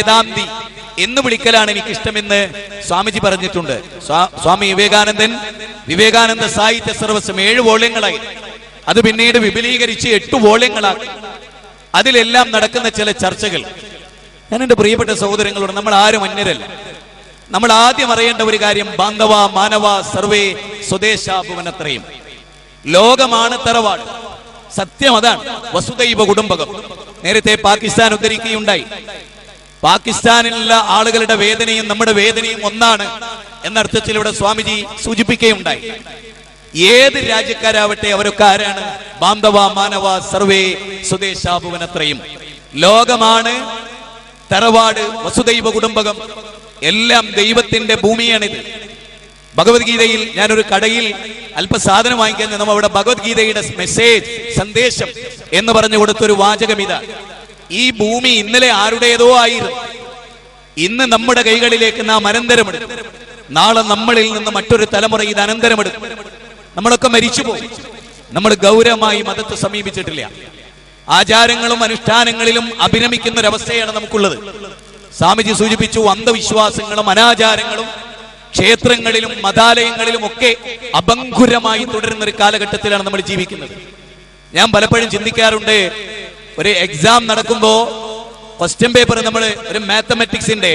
വേദാന്തി എന്ന് വിളിക്കലാണ് എനിക്കിഷ്ടമെന്ന് സ്വാമിജി പറഞ്ഞിട്ടുണ്ട്. സ്വാമി വിവേകാനന്ദ സാഹിത്യ സർവസ്വം 7 വോള്യങ്ങളായി, അത് പിന്നീട് വിപുലീകരിച്ച് 8 വോള്യങ്ങളാക്കി. അതിലെല്ലാം നടക്കുന്ന ചില ചർച്ചകൾ. ഞാൻ എൻ്റെ പ്രിയപ്പെട്ട സഹോദരങ്ങളോട്, നമ്മൾ ആരും അന്യരല്ല. നമ്മൾ ആദ്യം അറിയേണ്ട ഒരു കാര്യം, ബാന്ധവ മാനവ സർവേ സ്വദേശാഭുവനത്രയും, ലോകമാണ് തറവാട്. സത്യം അതാണ്. വസുദൈവ കുടുംബകം. നേരത്തെ പാകിസ്ഥാൻ ഉദ്ധരിക്കുകയുണ്ടായി. പാകിസ്ഥാനിലുള്ള ആളുകളുടെ വേദനയും നമ്മുടെ വേദനയും ഒന്നാണ് എന്നർത്ഥത്തിൽ ഇവിടെ സ്വാമിജി സൂചിപ്പിക്കുകയുണ്ടായി. ഏത് രാജ്യക്കാരാവട്ടെ അവരൊക്കെ ആരാണ്? ബാന്ധവ മാനവ സർവേ സ്വദേശാഭുവനത്രയും, ലോകമാണ് തറവാട്, വസുദൈവ കുടുംബകം, എല്ലാം ദൈവത്തിന്റെ ഭൂമിയാണിത്. ഭഗവത്ഗീതയിൽ ഞാനൊരു കടയിൽ അല്പസാധനം വാങ്ങിക്കാൻ നമ്മൾ അവിടെ ഭഗവത്ഗീതയുടെ മെസ്സേജ്, സന്ദേശം എന്ന് പറഞ്ഞു കൊടുത്തൊരു വാചകം ഇതാണ്: ഈ ഭൂമി ഇന്നലെ ആരുടേതോ ആയിരുന്നു, ഇന്ന് നമ്മുടെ കൈകളിലേക്ക് നാം അനന്തരമെടുക്കും. നാളെ നമ്മളിൽ നിന്ന് മറ്റൊരു തലമുറ ഇത് അനന്തരമെടുക്കും. നമ്മളൊക്കെ മരിച്ചുപോകും. നമ്മൾ ഗൗരവമായി മതത്തെ സമീപിച്ചിട്ടില്ല. ആചാരങ്ങളും അനുഷ്ഠാനങ്ങളിലും അഭിരമിക്കുന്ന ഒരവസ്ഥയാണ് നമുക്കുള്ളത്. സ്വാമിജി സൂചിപ്പിച്ചു, അന്ധവിശ്വാസങ്ങളും അനാചാരങ്ങളും ക്ഷേത്രങ്ങളിലും മതാലയങ്ങളിലും ഒക്കെ അഭംഗുരമായി തുടരുന്ന ഒരു കാലഘട്ടത്തിലാണ് നമ്മൾ ജീവിക്കുന്നത്. ഞാൻ പലപ്പോഴും ചിന്തിക്കാറുണ്ട്, ഒരു എക്സാം നടക്കുമ്പോ ക്വസ്റ്റ്യൻ പേപ്പർ, നമ്മൾ ഒരു മാത്തമാറ്റിക്സിന്റെ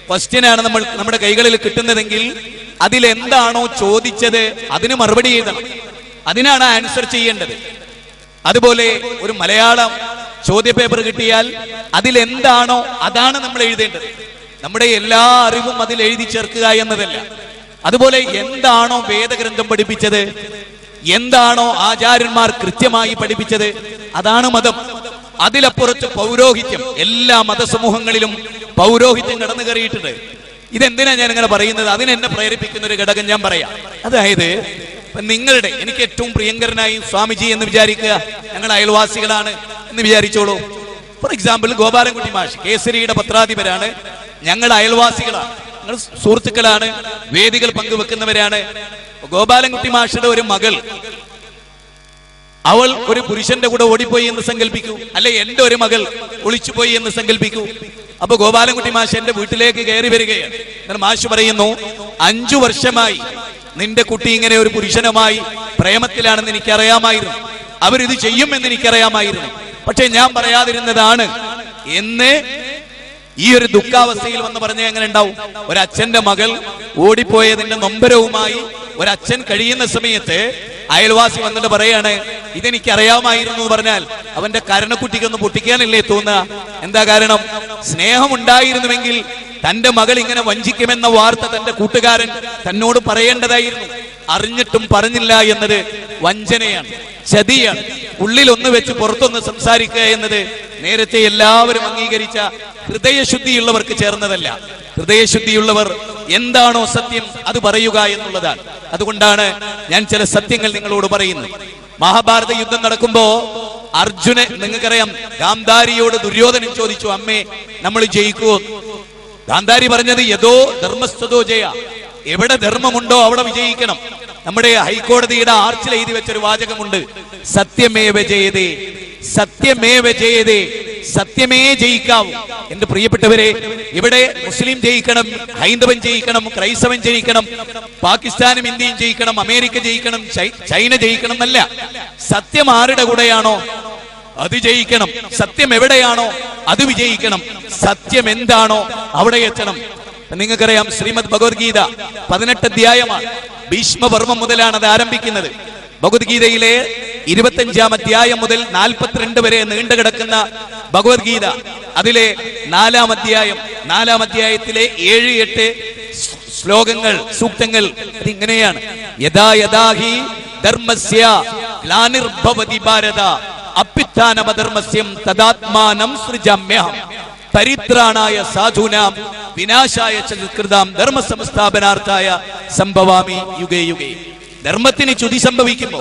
ക്വസ്റ്റ്യനാണ് നമ്മുടെ കൈകളിൽ കിട്ടുന്നതെങ്കിൽ അതിലെന്താണോ ചോദിച്ചത് അതിന് മറുപടി എഴുതണം, അതിനാണ് ആൻസർ ചെയ്യേണ്ടത്. അതുപോലെ ഒരു മലയാളം ചോദ്യ പേപ്പർ കിട്ടിയാൽ അതിലെന്താണോ അതാണ് നമ്മൾ എഴുതേണ്ടത്. നമ്മുടെ എല്ലാ അറിവും അതിൽ എഴുതി ചേർക്കുക എന്നതല്ല. അതുപോലെ എന്താണോ വേദഗ്രന്ഥം പഠിപ്പിച്ചത്, എന്താണോ ആചാര്യന്മാർ കൃത്യമായി പഠിപ്പിച്ചത്, അതാണ് മതം. അതിലപ്പുറത്ത് പൗരോഹിത്യം, എല്ലാ മതസമൂഹങ്ങളിലും പൗരോഹിത്യം കടന്നു കയറിയിട്ടുണ്ട്. ഇതെന്തിനാ ഞാൻ ഇങ്ങനെ പറയുന്നത്? അതിനെന്നെ പ്രേരിപ്പിക്കുന്ന ഒരു ഘടകം ഞാൻ പറയാം. അതായത്, നിങ്ങളുടെ, എനിക്ക് ഏറ്റവും പ്രിയങ്കരനായി സ്വാമിജി എന്ന് വിചാരിക്കുക, ഞങ്ങൾ അയൽവാസികളാണ് എന്ന് വിചാരിച്ചോളൂ. ഫോർ എക്സാമ്പിൾ, ഗോപാലൻകുട്ടി മാഷ് കേസരിയുടെ പത്രാധിപരാണ്, ഞങ്ങൾ അയൽവാസികളാണ്, ഞങ്ങൾ സുഹൃത്തുക്കളാണ്, വേദികൾ പങ്കുവെക്കുന്നവരാണ്. ഗോപാലൻകുട്ടി മാഷയുടെ ഒരു മകൾ, അവൾ ഒരു പുരുഷന്റെ കൂടെ ഓടിപ്പോയി എന്ന് സങ്കല്പിക്കൂ, അല്ലെ എന്റെ ഒരു മകൾ ഒളിച്ചുപോയി എന്ന് സങ്കല്പിക്കൂ. അപ്പൊ ഗോപാലൻകുട്ടി മാഷ് എന്റെ വീട്ടിലേക്ക് കയറി വരികയാണ്. മാഷ് പറയുന്നു, 5 വർഷമായി നിന്റെ കുട്ടി ഇങ്ങനെ ഒരു പുരുഷനുമായി പ്രേമത്തിലാണെന്ന് എനിക്കറിയാമായിരുന്നു, അവരിത് ചെയ്യുമെന്ന് എനിക്കറിയാമായിരുന്നു, പക്ഷെ ഞാൻ പറയാതിരുന്നതാണ് എന്ന് ഈ ഒരു ദുഃഖാവസ്ഥയിൽ വന്ന് പറഞ്ഞാൽ എങ്ങനെ ഉണ്ടാവും? ഒരച്ഛന്റെ മകൾ ഓടിപ്പോയതിന്റെ നൊമ്പരവുമായി ഒരച്ഛൻ കഴിയുന്ന സമയത്ത് അയൽവാസി വന്നിട്ട് പറയാണ്, ഇതെനിക്ക് അറിയാമായിരുന്നു എന്ന് പറഞ്ഞാൽ അവന്റെ കരണക്കുട്ടിക്കൊന്ന് പൊട്ടിക്കാനല്ലേ തോന്നുക? എന്താ കാരണം? സ്നേഹമുണ്ടായിരുന്നുവെങ്കിൽ തന്റെ മകൾ ഇങ്ങനെ വഞ്ചിക്കുമെന്ന വാർത്ത തന്റെ കൂട്ടുകാരൻ തന്നോട് പറയേണ്ടതായിരുന്നു. അറിഞ്ഞിട്ടും പറഞ്ഞില്ല എന്നത് വഞ്ചനയാണ്, ചതിയാണ്. ഉള്ളിൽ ഒന്ന് വെച്ച് പുറത്തൊന്ന് സംസാരിക്കുക എന്നത് നേരത്തെ എല്ലാവരും അംഗീകരിച്ച ഹൃദയശുദ്ധിയുള്ളവർക്ക് ചേർന്നതല്ല. ഹൃദയശുദ്ധിയുള്ളവർ എന്താണോ സത്യം അത് പറയുക എന്നുള്ളതാണ്. അതുകൊണ്ടാണ് ഞാൻ ചില സത്യങ്ങൾ നിങ്ങളോട് പറയുന്നത്. മഹാഭാരത യുദ്ധം നടക്കുമ്പോ അർജുന്, നിങ്ങൾക്കറിയാം, ഗാന്ധാരിയോട് ദുര്യോധനൻ ചോദിച്ചു, അമ്മേ നമ്മൾ ജയിക്കുമോ? ഗാന്ധാരി പറഞ്ഞത്, യഥോ ധർമ്മസ്ഥതോ ജയ, എവിടെ ധർമ്മമുണ്ടോ അവിടെ വിജയിക്കണം. നമ്മുടെ ഹൈക്കോടതിയുടെ ആർച്ചിൽ എഴുതി വെച്ചൊരു വാചകമുണ്ട്, സത്യമേവ ജയതേ, സത്യമേവ ജയതേ, സത്യമേ ജയിക്കാവൂ. എന്റെ പ്രിയപ്പെട്ടവരെ, ഇവിടെ മുസ്ലിം ജയിക്കണം, ഹൈന്ദവൻ ജയിക്കണം, ക്രൈസ്തവൻ ജയിക്കണം, പാകിസ്ഥാനും ഇന്ത്യയും ജയിക്കണം, അമേരിക്ക ജയിക്കണം, ചൈന ജയിക്കണം എന്നല്ല. സത്യം ആരുടെ കൂടെയാണോ അത് ജയിക്കണം. സത്യം എവിടെയാണോ അത് വിജയിക്കണം. സത്യം എന്താണോ അവിടെ എത്തണം. നിങ്ങൾക്കറിയാം, ശ്രീമദ് ഭഗവത്ഗീത 18 അധ്യായമാണ്. ഭീഷ്മപർവം മുതലാണ് അത് ആരംഭിക്കുന്നത്. ഭഗവത്ഗീതയിലെ 25-ാം അധ്യായം മുതൽ 42 വരെ നീണ്ടു കിടക്കുന്ന ഭഗവത്ഗീത, അതിലെ 4-ാം അധ്യായം, 4-ാം അധ്യായത്തിലെ 7-8 ശ്ലോകങ്ങൾ, സൂക്തങ്ങൾ അതിങ്ങനെയാണ്: യഥാ യഥാ ഹി ധർമ്മസ്യ ഗ്ലാനിർഭവതി ഭാരത അഭ്യുത്ഥാനമധർമ്മസ്യം തദാത്മാനം സൃജാമ്യഹം പരിത്രാണായ സാധൂനാം വിനാശായ ചകൃതാം ധർമ്മ സംസ്ഥാപനാർത്ഥായ സംഭവാമി യുഗേ യുഗേ. ധർമ്മത്തിന് ചുതി സംഭവിക്കുമ്പോ,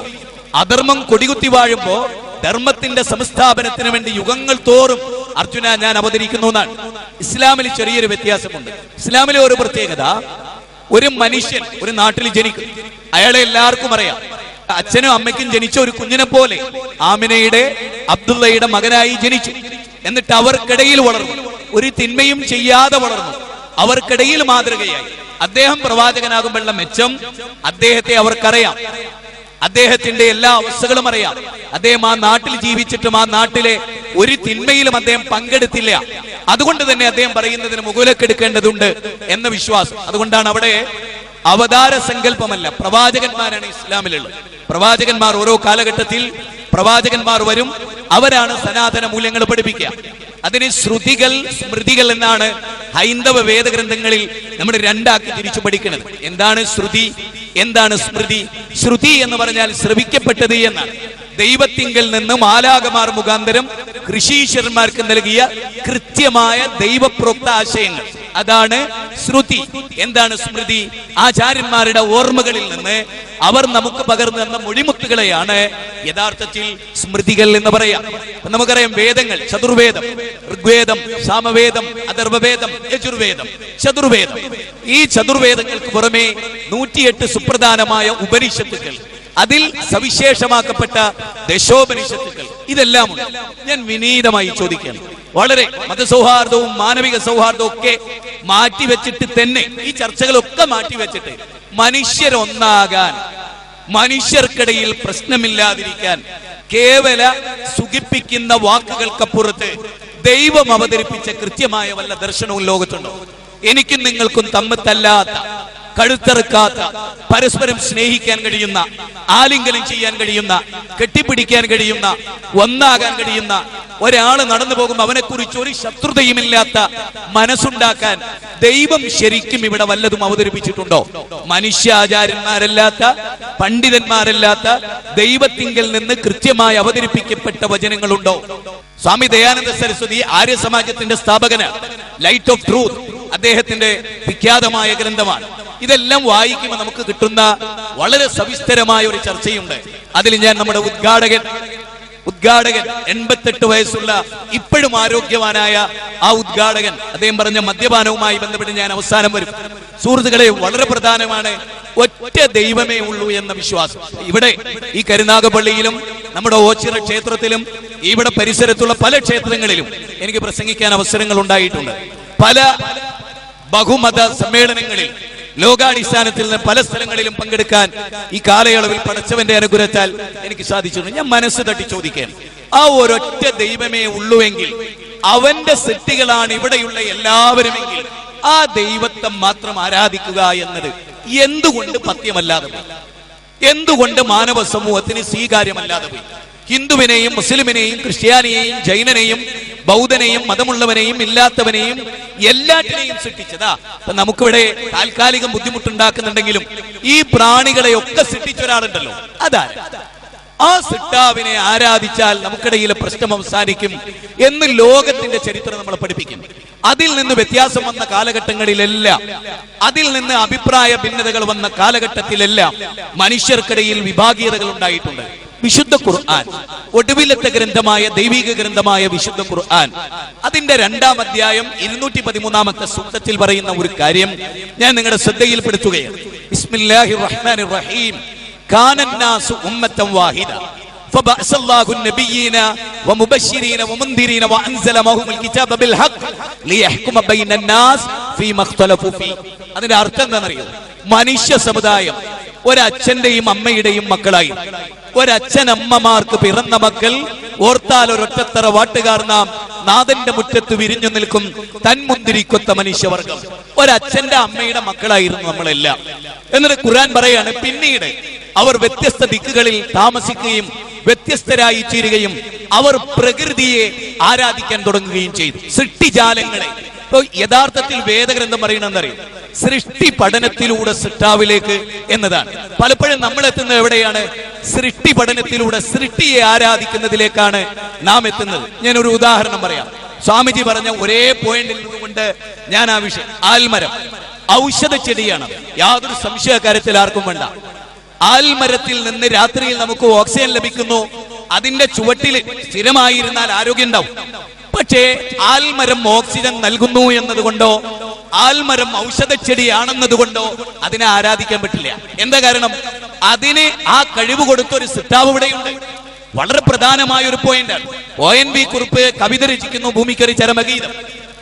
അധർമ്മം കൊടികുത്തി വാഴുമ്പോ ധർമ്മത്തിന്റെ സംസ്ഥാപനത്തിന് വേണ്ടി യുഗങ്ങൾ തോറും അർജുന ഞാൻ അവതരിക്കുന്നു എന്നാണ്. ഇസ്ലാമിൽ ചെറിയൊരു വ്യത്യാസമുണ്ട്. ഇസ്ലാമിലെ ഒരു പ്രത്യേകത, ഒരു മനുഷ്യൻ ഒരു നാട്ടിൽ ജനിക്കും, അയാളെ എല്ലാവർക്കും അറിയാം. അച്ഛനും അമ്മയ്ക്കും ജനിച്ച ഒരു കുഞ്ഞിനെ പോലെ ആമിനയുടെ, അബ്ദുള്ളയുടെ മകനായി ജനിച്ചു. എന്നിട്ട് അവർക്കിടയിൽ വളർന്നു. ഒരു തിന്മയും ചെയ്യാതെ വളർന്നു. അവർക്കിടയിൽ മാതൃകയായി. അദ്ദേഹം പ്രവാചകനാകുമ്പോഴുള്ള മെച്ചം, അദ്ദേഹത്തെ അവർക്കറിയാം, അദ്ദേഹത്തിന്റെ എല്ലാ അവസ്ഥകളും അറിയാം. അദ്ദേഹം ആ നാട്ടിൽ ജീവിച്ചിട്ടും ആ നാട്ടിലെ ഒരു തിന്മയിലും അദ്ദേഹം പങ്കെടുത്തില്ല. അതുകൊണ്ട് തന്നെ അദ്ദേഹം പറയുന്നതിന് മുകളിലേക്കെടുക്കേണ്ടതുണ്ട് എന്ന വിശ്വാസം. അതുകൊണ്ടാണ് അവിടെ അവതാര സങ്കല്പമല്ല, പ്രവാചകന്മാരാണ് ഇസ്ലാമിലുള്ളത്. പ്രവാചകന്മാർ ഓരോ കാലഘട്ടത്തിൽ പ്രവാചകന്മാർ വരും, അവരാണ് സനാതന മൂല്യങ്ങൾ പഠിപ്പിക്കുക. അതിന് ശ്രുതികൾ, സ്മൃതികൾ എന്നാണ് ഹൈന്ദവ വേദഗ്രന്ഥങ്ങളിൽ നമ്മൾ രണ്ടാക്കി തിരിച്ചു പഠിക്കുന്നത്. എന്താണ് ശ്രുതി, എന്താണ് സ്മൃതി? ശ്രുതി എന്ന് പറഞ്ഞാൽ ശ്രവിക്കപ്പെട്ടത് എന്നാണ്. ദൈവത്തിങ്കൽ നിന്ന് മാലാകമാർ മുഖാന്തരം ഋഷീശ്വരന്മാർക്ക് നൽകിയ കൃത്യമായ ദൈവപ്രോക്ത ആശയങ്ങൾ, അതാണ് ശ്രുതി. എന്താണ് സ്മൃതി? ആചാര്യന്മാരുടെ ഓർമ്മകളിൽ നിന്ന് അവർ നമുക്ക് പകർന്നു തന്ന മൊഴിമുത്തുകളെയാണ് യഥാർത്ഥത്തിൽ സ്മൃതികൾ എന്ന് പറയാം. നമുക്കറിയാം വേദങ്ങൾ, ചതുർവേദം, ഋഗ്വേദം, സാമവേദം, അഥർവവേദം, യജുർവേദം, ചതുർവേദം. ഈ ചതുർവേദങ്ങൾക്ക് പുറമെ 108 സുപ്രധാനമായ ഉപനിഷത്തുക്കൾ, അതിൽ സവിശേഷമാക്കപ്പെട്ട ദശോപനിഷത്തുക്കൾ, ഇതെല്ലാം ഉണ്ട്. ഞാൻ വിനീതമായി ചോദിക്കുകയാണ്, വളരെ മതസൗഹാർദ്ദവും മാനവിക സൗഹാർദ്ദവും ഒക്കെ മാറ്റിവെച്ചിട്ട് തന്നെ, ഈ ചർച്ചകളൊക്കെ മാറ്റിവെച്ചിട്ട് മനുഷ്യരൊന്നാകാൻ, മനുഷ്യർക്കിടയിൽ പ്രശ്നമില്ലാതിരിക്കാൻ കേവല സുഖിപ്പിക്കുന്ന വാക്കുകൾക്കപ്പുറത്ത് ദൈവം അവതരിപ്പിച്ച കൃത്യമായ വല്ല ദർശനവും ലോകത്തുണ്ടോ? എനിക്കും നിങ്ങൾക്കും തമ്മിത്തല്ലാത്ത, കഴുത്തറുക്കാത്ത, പരസ്പരം സ്നേഹിക്കാൻ കഴിയുന്ന, ആലിംഗനം ചെയ്യാൻ കഴിയുന്ന, കെട്ടിപ്പിടിക്കാൻ കഴിയുന്ന, ഒന്നാകാൻ കഴിയുന്ന, ഒരാള് നടന്നു പോകുമ്പോൾ അവനെക്കുറിച്ച് ഒരു ശത്രുതയുമില്ലാത്ത മനസ്സുണ്ടാക്കാൻ ദൈവം ശരിക്കും ഇവിടെ വല്ലതും അവതരിപ്പിച്ചിട്ടുണ്ടോ? മനുഷ്യാചാര്യന്മാരല്ലാത്ത, പണ്ഡിതന്മാരല്ലാത്ത ദൈവത്തിങ്കൽ നിന്ന് കൃത്യമായി അവതരിപ്പിക്കപ്പെട്ട വചനങ്ങളുണ്ടോ? സ്വാമി ദയാനന്ദ സരസ്വതി ആര്യ സമാജത്തിന്റെ സ്ഥാപകനാണ്. ലൈറ്റ് ഓഫ് ട്രൂത്ത് അദ്ദേഹത്തിന്റെ വിഖ്യാതമായ ഗ്രന്ഥമാണ്. ഇതെല്ലാം വായിക്കുമ്പോൾ നമുക്ക് കിട്ടുന്ന വളരെ സവിസ്തരമായ ഒരു ചർച്ചയുണ്ട്. അതിൽ ഞാൻ നമ്മുടെ ഉദ്ഘാടകൻ 88 വയസ്സുള്ള ഇപ്പോഴും ആരോഗ്യവാനായ ആ ഉദ്ഘാടകൻ, അദ്ദേഹം പറഞ്ഞ മദ്യപാനവുമായി ബന്ധപ്പെട്ട് ഞാൻ അവസാനം വരും. സുഹൃത്തുക്കളെ, വളരെ പ്രധാനമാണ് ഒറ്റ ദൈവമേ ഉള്ളൂ എന്ന വിശ്വാസം. ഇവിടെ ഈ കരുനാഗപ്പള്ളിയിലും നമ്മുടെ ഓച്ചിറ ക്ഷേത്രത്തിലും ഇവിടെ പരിസരത്തുള്ള പല ക്ഷേത്രങ്ങളിലും എനിക്ക് പ്രസംഗിക്കാൻ അവസരങ്ങൾ ഉണ്ടായിട്ടുണ്ട്. പല ബഹുമത സമ്മേളനങ്ങളിൽ ലോകാടിസ്ഥാനത്തിൽ നിന്ന് പല സ്ഥലങ്ങളിലും പങ്കെടുക്കാൻ ഈ കാലയളവിൽ പടച്ചവന്റെ അനുഗ്രഹത്താൽ എനിക്ക് സാധിച്ചിട്ടുണ്ട്. ഞാൻ മനസ്സ് തട്ടി ചോദിക്കാൻ, ആ ഒരൊറ്റ ദൈവമേ ഉള്ളുവെങ്കിൽ, അവന്റെ സൃഷ്ടികളാണ് ഇവിടെയുള്ള എല്ലാവരുമെങ്കിൽ, ആ ദൈവത്തെ മാത്രം ആരാധിക്കുക എന്നത് എന്തുകൊണ്ട് പഥ്യമല്ലാതെ പോയി? എന്തുകൊണ്ട് മാനവ സമൂഹത്തിന് സ്വീകാര്യമല്ലാതെ പോയി? ഹിന്ദുവിനെയും മുസ്ലിമിനെയും ക്രിസ്ത്യാനിയെയും ജൈനനെയും ബൗദ്ധനെയും മതമുള്ളവനെയും ഇല്ലാത്തവനെയും എല്ലാറ്റിനെയും സൃഷ്ടിച്ചതാ. അപ്പൊ നമുക്കിവിടെ താൽക്കാലിക ബുദ്ധിമുട്ടുണ്ടാക്കുന്നുണ്ടെങ്കിലും ഈ പ്രാണികളെയൊക്കെ സൃഷ്ടിച്ച ഒരാളുണ്ടല്ലോ, അതാര്? ആ സൃഷ്ടാവിനെ ആരാധിച്ചാൽ നമുക്കിടയിലെ പ്രശ്നം അവസാനിക്കും എന്ന് ലോകത്തിന്റെ ചരിത്രം നമ്മളെ പഠിപ്പിക്കും. അതിൽ നിന്ന് വ്യത്യാസം വന്ന കാലഘട്ടങ്ങളിലെല്ലാം, അതിൽ നിന്ന് അഭിപ്രായ ഭിന്നതകൾ വന്ന കാലഘട്ടത്തിലെല്ലാം മനുഷ്യർക്കിടയിൽ വിഭാഗീയതകൾ ഉണ്ടായിട്ടുണ്ട്. വിശുദ്ധ ഖുർആൻ, ഒടുവിലത്തെ ഗ്രന്ഥമായ ദൈവിക ഗ്രന്ഥമായ വിശുദ്ധ ഖുർആൻ, അതിന്റെ 2-ാം അധ്യായം 213-ാമത്തെ സൂക്തത്തിൽ പറയുന്ന ഒരു കാര്യം ഞാൻ നിങ്ങളുടെ ശ്രദ്ധയിൽപ്പെടുത്തുകയാണ്. ബിസ്മില്ലാഹിർ റഹ്മാനിർ റഹീം. കാനന്നാസു ഉമ്മത്തൻ വാഹിദ ഫബഅസല്ലാഹു നബിയ്യീന വമുബശ്ശിരീന വമുൻദിരീന വഅൻസല മഅഹുൽ കിതാബ ബിൽ ഹഖ് ലിയഹ്കുമ ബൈനന്നാസ് ഫീമാ ഇഖ്തലഫു ഫീ. അതിന്റെ അർത്ഥം എന്താണെന്നറിയോ? മനുഷ്യ സമുദായം ഒരച്ഛന്റെയും അമ്മയുടെയും മക്കളായി, ഒരച്ഛനമ്മമാർക്ക് പിറന്ന മക്കൾ ഓർത്താൽ ഒരൊറ്റത്തറ വാട്ടുകാർ നാം നാഥന്റെ മുറ്റത്ത് വിരിഞ്ഞു നിൽക്കും തന്മുന്തിരിക്കൊത്ത മനുഷ്യവർഗം. ഒരച്ഛന്റെ അമ്മയുടെ മക്കളായിരുന്നു നമ്മളെല്ലാം. എന്നിട്ട് ഖുർആൻ പറയാണ്, പിന്നീട് അവർ വ്യത്യസ്ത ദിക്കുകളിൽ താമസിക്കുകയും വ്യത്യസ്തരായി തീരുകയും അവർ പ്രകൃതിയെ ആരാധിക്കാൻ തുടങ്ങുകയും ചെയ്തു, സൃഷ്ടിജാലങ്ങളെ. യഥാർത്ഥത്തിൽ വേദഗ്രന്ഥം പറയണെന്നറിയും, സൃഷ്ടി പഠനത്തിലൂടെ സൃഷ്ടാവിലേക്ക് എന്നതാണ്. പലപ്പോഴും നമ്മൾ എത്തുന്നത് എവിടെയാണ്? സൃഷ്ടി പഠനത്തിലൂടെ സൃഷ്ടിയെ ആരാധിക്കുന്നതിലേക്കാണ് നാം എത്തുന്നത്. ഞാനൊരു ഉദാഹരണം പറയാം. സ്വാമിജി പറഞ്ഞ ഒരേ പോയിന്റിൽ നിന്നുകൊണ്ട് ഞാൻ ആ വിഷയം, ആൽമരം ഔഷധ ചെടിയാണ്, യാതൊരു സംശയക്കാര്യത്തിൽ ആർക്കും വേണ്ട. ആൽമരത്തിൽ നിന്ന് രാത്രിയിൽ നമുക്ക് ഓക്സിജൻ ലഭിക്കുന്നു. അതിന്റെ ചുവട്ടിൽ സ്ഥിരമായിരുന്നാൽ ആരോഗ്യം ഉണ്ടാവും. പക്ഷേ ആൽമരം ഓക്സിജൻ നൽകുന്നു എന്നതുകൊണ്ടോ ആൽമരം ഔഷധ ചെടിയാണെന്നതുകൊണ്ടോ അതിനെ ആരാധിക്കാൻ പറ്റില്ല. എന്താ കാരണം? അതിന് ആ കഴിവ് കൊടുത്ത ഒരു സൃഷ്ടാവ് ഇവിടെയുണ്ട്. വളരെ പ്രധാനമായ ഒരു പോയിന്റാണ്. ONV കുറുപ്പ് കവിത രചിക്കുന്നു, ഭൂമിക്കൊരു ചരമഗീതം.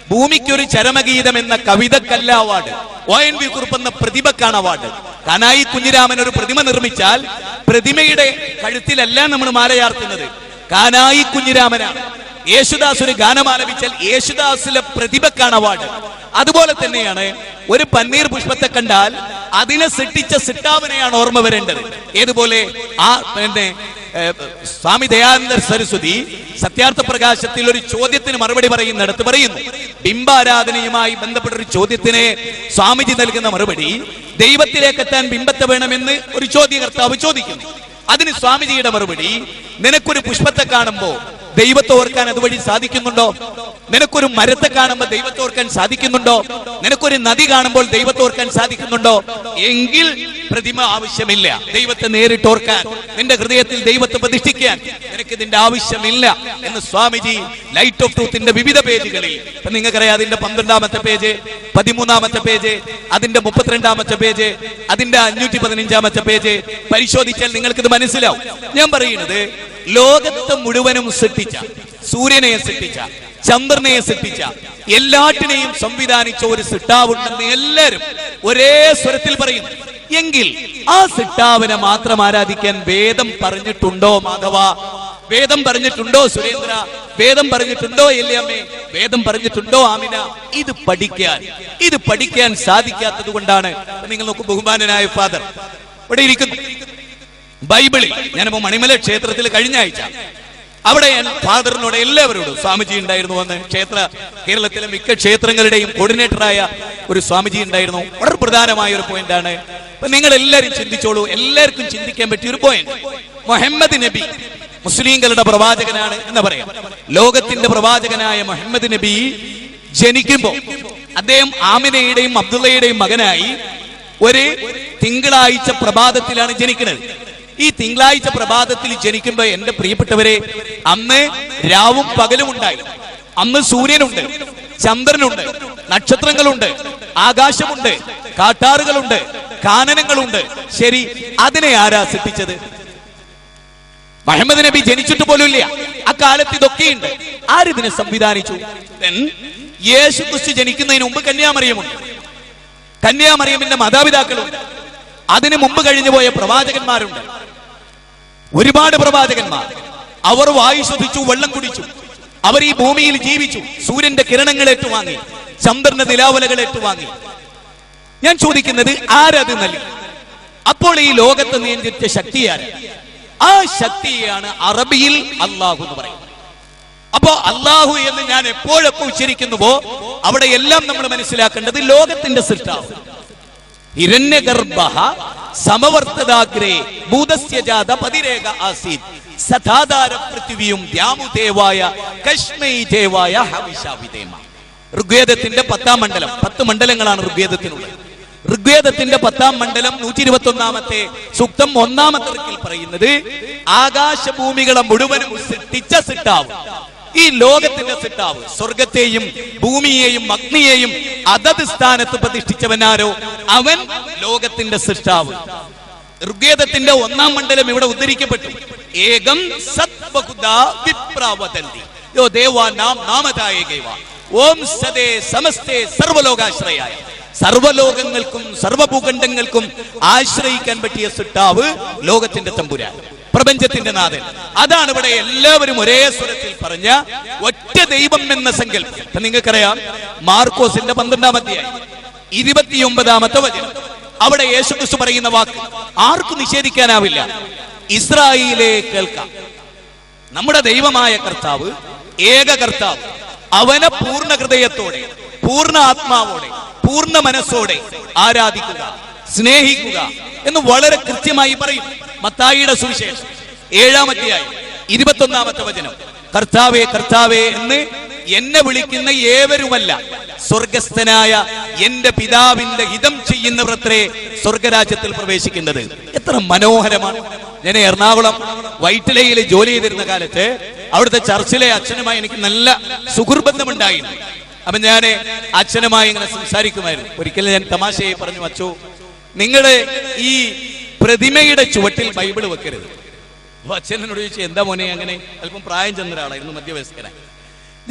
ഭൂമിക്കൊരു ചരമഗീതം എന്ന കവിതക്കല്ല അവാർഡ്, ONV കുറുപ്പ് എന്ന പ്രതിഭക്കാണ് അവാർഡ്. കാനായി കുഞ്ഞിരാമൻ ഒരു പ്രതിമ നിർമ്മിച്ചാൽ പ്രതിമയുടെ കഴുത്തിലല്ല നമ്മൾ മാലയാർത്തുന്നത്, കാനായി കുഞ്ഞിരാമനാണ്. യേശുദാസ് ഒരു ഗാനം ആലപിച്ചാൽ യേശുദാസിലെ പ്രതിഭക്കാണ് അവാർഡ്. അതുപോലെ തന്നെയാണ് ഒരു പന്നീർ പുഷ്പത്തെ കണ്ടാൽ അതിനെ സൃഷ്ടിച്ച സിട്ടാവിനെയാണ് ഓർമ്മ വരേണ്ടത്. ഏതുപോലെ ആ സ്വാമി ദയാനന്ദ സരസ്വതി സത്യാർത്ഥ പ്രകാശത്തിൽ ഒരു ചോദ്യത്തിന് മറുപടി പറയുന്നിടത്ത് പറയുന്നു, ബിംബാരാധനയുമായി ബന്ധപ്പെട്ട ഒരു ചോദ്യത്തിന് സ്വാമിജി നൽകുന്ന മറുപടി, ദൈവത്തിലേക്ക് എത്താൻ ബിംബത്തെ വേണമെന്ന് ഒരു ചോദ്യകർത്താവ് ചോദിക്കുന്നു. അതിന് സ്വാമിജിയുടെ മറുപടി, നിനക്കൊരു പുഷ്പത്തെ കാണുമ്പോ ദൈവത്തെ ഓർക്കാൻ അതുവഴി സാധിക്കുന്നുണ്ടോ? നിനക്കൊരു മരത്തെ കാണുമ്പോൾ ദൈവത്തെ ഓർക്കാൻ സാധിക്കുന്നുണ്ടോ? നിനക്കൊരു നദി കാണുമ്പോൾ ദൈവത്തെ ഓർക്കാൻ സാധിക്കുന്നുണ്ടോ? എങ്കിൽ പ്രതിമ ആവശ്യമില്ല. ദൈവത്തെ നേരിട്ട് ഓർക്കാൻ, നിന്റെ ഹൃദയത്തിൽ ദൈവത്തെ പ്രതിഷ്ഠിക്കാൻ നിനക്ക് ഇതിന്റെ ആവശ്യമില്ല എന്ന് സ്വാമിജി ലൈറ്റ് ഓഫ് ട്രൂത്തിന്റെ വിവിധ പേജുകളിൽ, ഇപ്പൊ നിങ്ങൾക്കറിയാം, അതിന്റെ 12ാമത്തെ പേജ്, 13ാമത്തെ പേജ്, അതിന്റെ 32ാമത്തെ പേജ്, അതിന്റെ 515ാമത്തെ പേജ് പരിശോധിച്ചാൽ നിങ്ങൾക്കിത് മനസ്സിലാവും. ഞാൻ പറയുന്നത്, ലോകത്തെ മുഴുവനും സൃഷ്ടിച്ച, സൂര്യനെ സൃഷ്ടിച്ച, ചന്ദ്രനെ സൃഷ്ടിച്ച, എല്ലാറ്റിനെയും സംവിധാനിച്ച ഒരു സിട്ടാവുണ്ടെന്ന് എല്ലാവരും ഒരേ സ്വരത്തിൽ പറയുന്നു. എങ്കിൽ ആ സിട്ടാവിനെ മാത്രം ആരാധിക്കാൻ വേദം പറഞ്ഞിട്ടുണ്ടോ മാധവ? വേദം പറഞ്ഞിട്ടുണ്ടോ സുരേന്ദ്ര? വേദം പറഞ്ഞിട്ടുണ്ടോ എല്ലിയമ്മേ? വേദം പറഞ്ഞിട്ടുണ്ടോ ആമിന? ഇത് പഠിക്കാൻ സാധിക്കാത്തത് കൊണ്ടാണ്. നിങ്ങൾ നോക്കൂ, ബഹുമാനനായ ഫാദർ ഇവിടെ ഇരിക്കുന്നു. ബൈബിളിൽ ഞാനിപ്പോ മണിമല ക്ഷേത്രത്തിൽ കഴിഞ്ഞ ആഴ്ച അവിടെ ഞാൻ ഫാദറിനോട് എല്ലാവരോടും, സ്വാമിജി ഉണ്ടായിരുന്നു അന്ന്, കേരളത്തിലെ മിക്ക ക്ഷേത്രങ്ങളുടെയും കോർഡിനേറ്ററായ ഒരു സ്വാമിജി ഉണ്ടായിരുന്നു. വളരെ പ്രധാനമായ ഒരു പോയിന്റാണ്. അപ്പൊ നിങ്ങൾ എല്ലാവരും ചിന്തിച്ചോളൂ, എല്ലാവർക്കും ചിന്തിക്കാൻ പറ്റിയ ഒരു പോയിന്റ്. മുഹമ്മദ് നബി മുസ്ലിങ്ങളുടെ പ്രവാചകനാണ് എന്ന് പറയാം. ലോകത്തിന്റെ പ്രവാചകനായ മുഹമ്മദ് നബി ജനിക്കുമ്പോൾ അദ്ദേഹം ആമിനയുടെയും അബ്ദുള്ളയുടെയും മകനായി ഒരു തിങ്കളാഴ്ച പ്രഭാതത്തിലാണ് ജനിക്കുന്നത്. ഈ തിങ്കളാഴ്ച പ്രഭാതത്തിൽ ജനിക്കുമ്പോ എന്റെ പ്രിയപ്പെട്ടവരെ, അന്ന് രാവും പകലും ഉണ്ടായി. അന്ന് സൂര്യനുണ്ട്, ചന്ദ്രനുണ്ട്, നക്ഷത്രങ്ങളുണ്ട്, ആകാശമുണ്ട്, കാട്ടാറുകളുണ്ട്, കാനനങ്ങളുണ്ട്. ശരി, അതിനെ ആരാ സൃഷ്ടിച്ചത്? മുഹമ്മദ് നബി ജനിച്ചിട്ട് പോലും ഇല്ല. അക്കാലത്ത് ഇതൊക്കെയുണ്ട്. ആരിതിനെ സംവിധാനിച്ചു? യേശു ക്രിസ്തു ജനിക്കുന്നതിന് മുമ്പ് കന്യാമറിയമുണ്ട്. കന്യാമറിയമിന്റെ മാതാപിതാക്കളുണ്ട്. അതിനു മുമ്പ് കഴിഞ്ഞു പോയ പ്രവാചകന്മാരുണ്ട്, ഒരുപാട് പ്രവാചകന്മാർ. അവർ വായു ശ്വസിച്ചു, വെള്ളം കുടിച്ചു, അവർ ഈ ഭൂമിയിൽ ജീവിച്ചു, സൂര്യന്റെ കിരണങ്ങൾ ഏറ്റുവാങ്ങി, ചന്ദ്രന്റെ നിലാവലകൾ ഏറ്റുവാങ്ങി. ഞാൻ ചോദിക്കുന്നത്, ആരത് നൽകി? അപ്പോൾ ഈ ലോകത്ത് നിയന്ത്രിച്ച ശക്തിയാര്? ആ ശക്തിയാണ് അറബിയിൽ അള്ളാഹു എന്ന് പറയുന്നത്. അപ്പോ അള്ളാഹു എന്ന് ഞാൻ എപ്പോഴെപ്പോ ഉച്ചരിക്കുന്നുവോ അവിടെ എല്ലാം നമ്മൾ മനസ്സിലാക്കേണ്ടത് ലോകത്തിന്റെ സൃഷ്ടാവ്. ഹിരണ്യഗർഭഃ സമവർത്തദാഗ്രേ ഭൂതസ്യജാത പതിരേക ആസീത് സദാധാര പൃഥ്വിയും ദ്യാമുദേവായ കശ്മൈദേവായ ഹവിഷാവിദേമ. ഋഗ്വേദത്തിന്റെ 10ാം മണ്ഡലം, 10 മണ്ഡലങ്ങളാണ് ഋഗ്വേദത്തിനുള്ളത്. ഋഗ്വേദത്തിന്റെ 10ാം മണ്ഡലം 121ാമത്തെ സൂക്തം 1ാമത്തെ ഋക്കിൽ പറയുന്നത്, ആകാശഭൂമികളെ മുഴുവനും സൃഷ്ടിച്ച സിട്ടാവ്, ഈ ലോകത്തിന്റെ സിട്ടാവ്, സ്വർഗത്തെയും ഭൂമിയെയും അഗ്നിയെയും അതത് സ്ഥാനത്ത് പ്രതിഷ്ഠിച്ചവനാരോ അവൻ ലോകത്തിന്റെ സൃഷ്ടാവ്. ഋഗ്വേദത്തിന്റെ 1ാം മണ്ഡലം ഇവിടെ ഉദ്ധരിക്കപ്പെട്ടു. ഏകം സത്വകുദാ വിപ്രവദന്തി യോ ദേവാനാം നാമധായകൈവ ഓം സദേ സമസ്തേ സർവലോകാശ്രയായ. സർവലോകങ്ങൾക്കും സർവഭൂഖണ്ഡങ്ങൾക്കും ആശ്രയിക്കാൻ പറ്റിയ സിട്ടാവ് ലോകത്തിന്റെ തമ്പുരാൻ, പ്രപഞ്ചത്തിന്റെ നാഥൻ. അതാണ് ഇവിടെ എല്ലാവരും ഒരേ സ്വരത്തിൽ പറഞ്ഞ ഒറ്റ ദൈവം എന്ന സങ്കല്പം. നിങ്ങൾക്കറിയാം, മാർക്കോസിന്റെ 12ാം അധ്യായം 29ാമത്തെ വചനം, അവിടെ യേശുക്രിസ്തു പറയുന്ന വാക്ക് ആർക്കും നിഷേധിക്കാനാവില്ല. ഇസ്രായേലേ കേൾക്കാം, നമ്മുടെ ദൈവമായ കർത്താവ്, ഏക കർത്താവ്, അവനെ പൂർണ്ണ ഹൃദയത്തോടെ, പൂർണ്ണ ആത്മാവോടെ, പൂർണ്ണ മനസ്സോടെ ആരാധിക്കുക, സ്നേഹിക്കുക എന്ന് വളരെ കൃത്യമായി പറയും. മത്തായിയുടെ സുവിശേഷം 7ാം അധ്യായം 21ാമത്തെ വചനം, കർത്താവേ കർത്താവേ എന്ന് എന്നെ വിളിക്കുന്ന ഏവരുമല്ല, സ്വർഗസ്ഥനായ എന്റെ പിതാവിന്റെ ഹിതം ചെയ്യുന്നവരത്രേ സ്വർഗരാജ്യത്തിൽ പ്രവേശിക്കുന്നത്. എത്ര മനോഹരമാണ്. ഞാൻ എറണാകുളം വൈറ്റിലയിൽ ജോലി ചെയ്തിരുന്ന കാലത്ത് അവിടുത്തെ ചർച്ചിലെ അച്ഛനുമായി എനിക്ക് നല്ല സുഹൃബന്ധമുണ്ടായിരുന്നു. അപ്പൊ ഞാൻ അച്ഛനുമായി ഇങ്ങനെ സംസാരിക്കുമായിരുന്നു. ഒരിക്കലും ഞാൻ തമാശയായി പറഞ്ഞു, അച്ചോ, നിങ്ങള് ഈ പ്രതിമയുടെ ചുവട്ടിൽ ബൈബിൾ വെക്കരുത്. അപ്പൊ അച്ഛനോട് ചോദിച്ചു, എന്താ മോനെ അങ്ങനെ? അല്പം പ്രായം ചെന്ന ഒരാളായിരുന്നു, മധ്യവയസ്കനായി.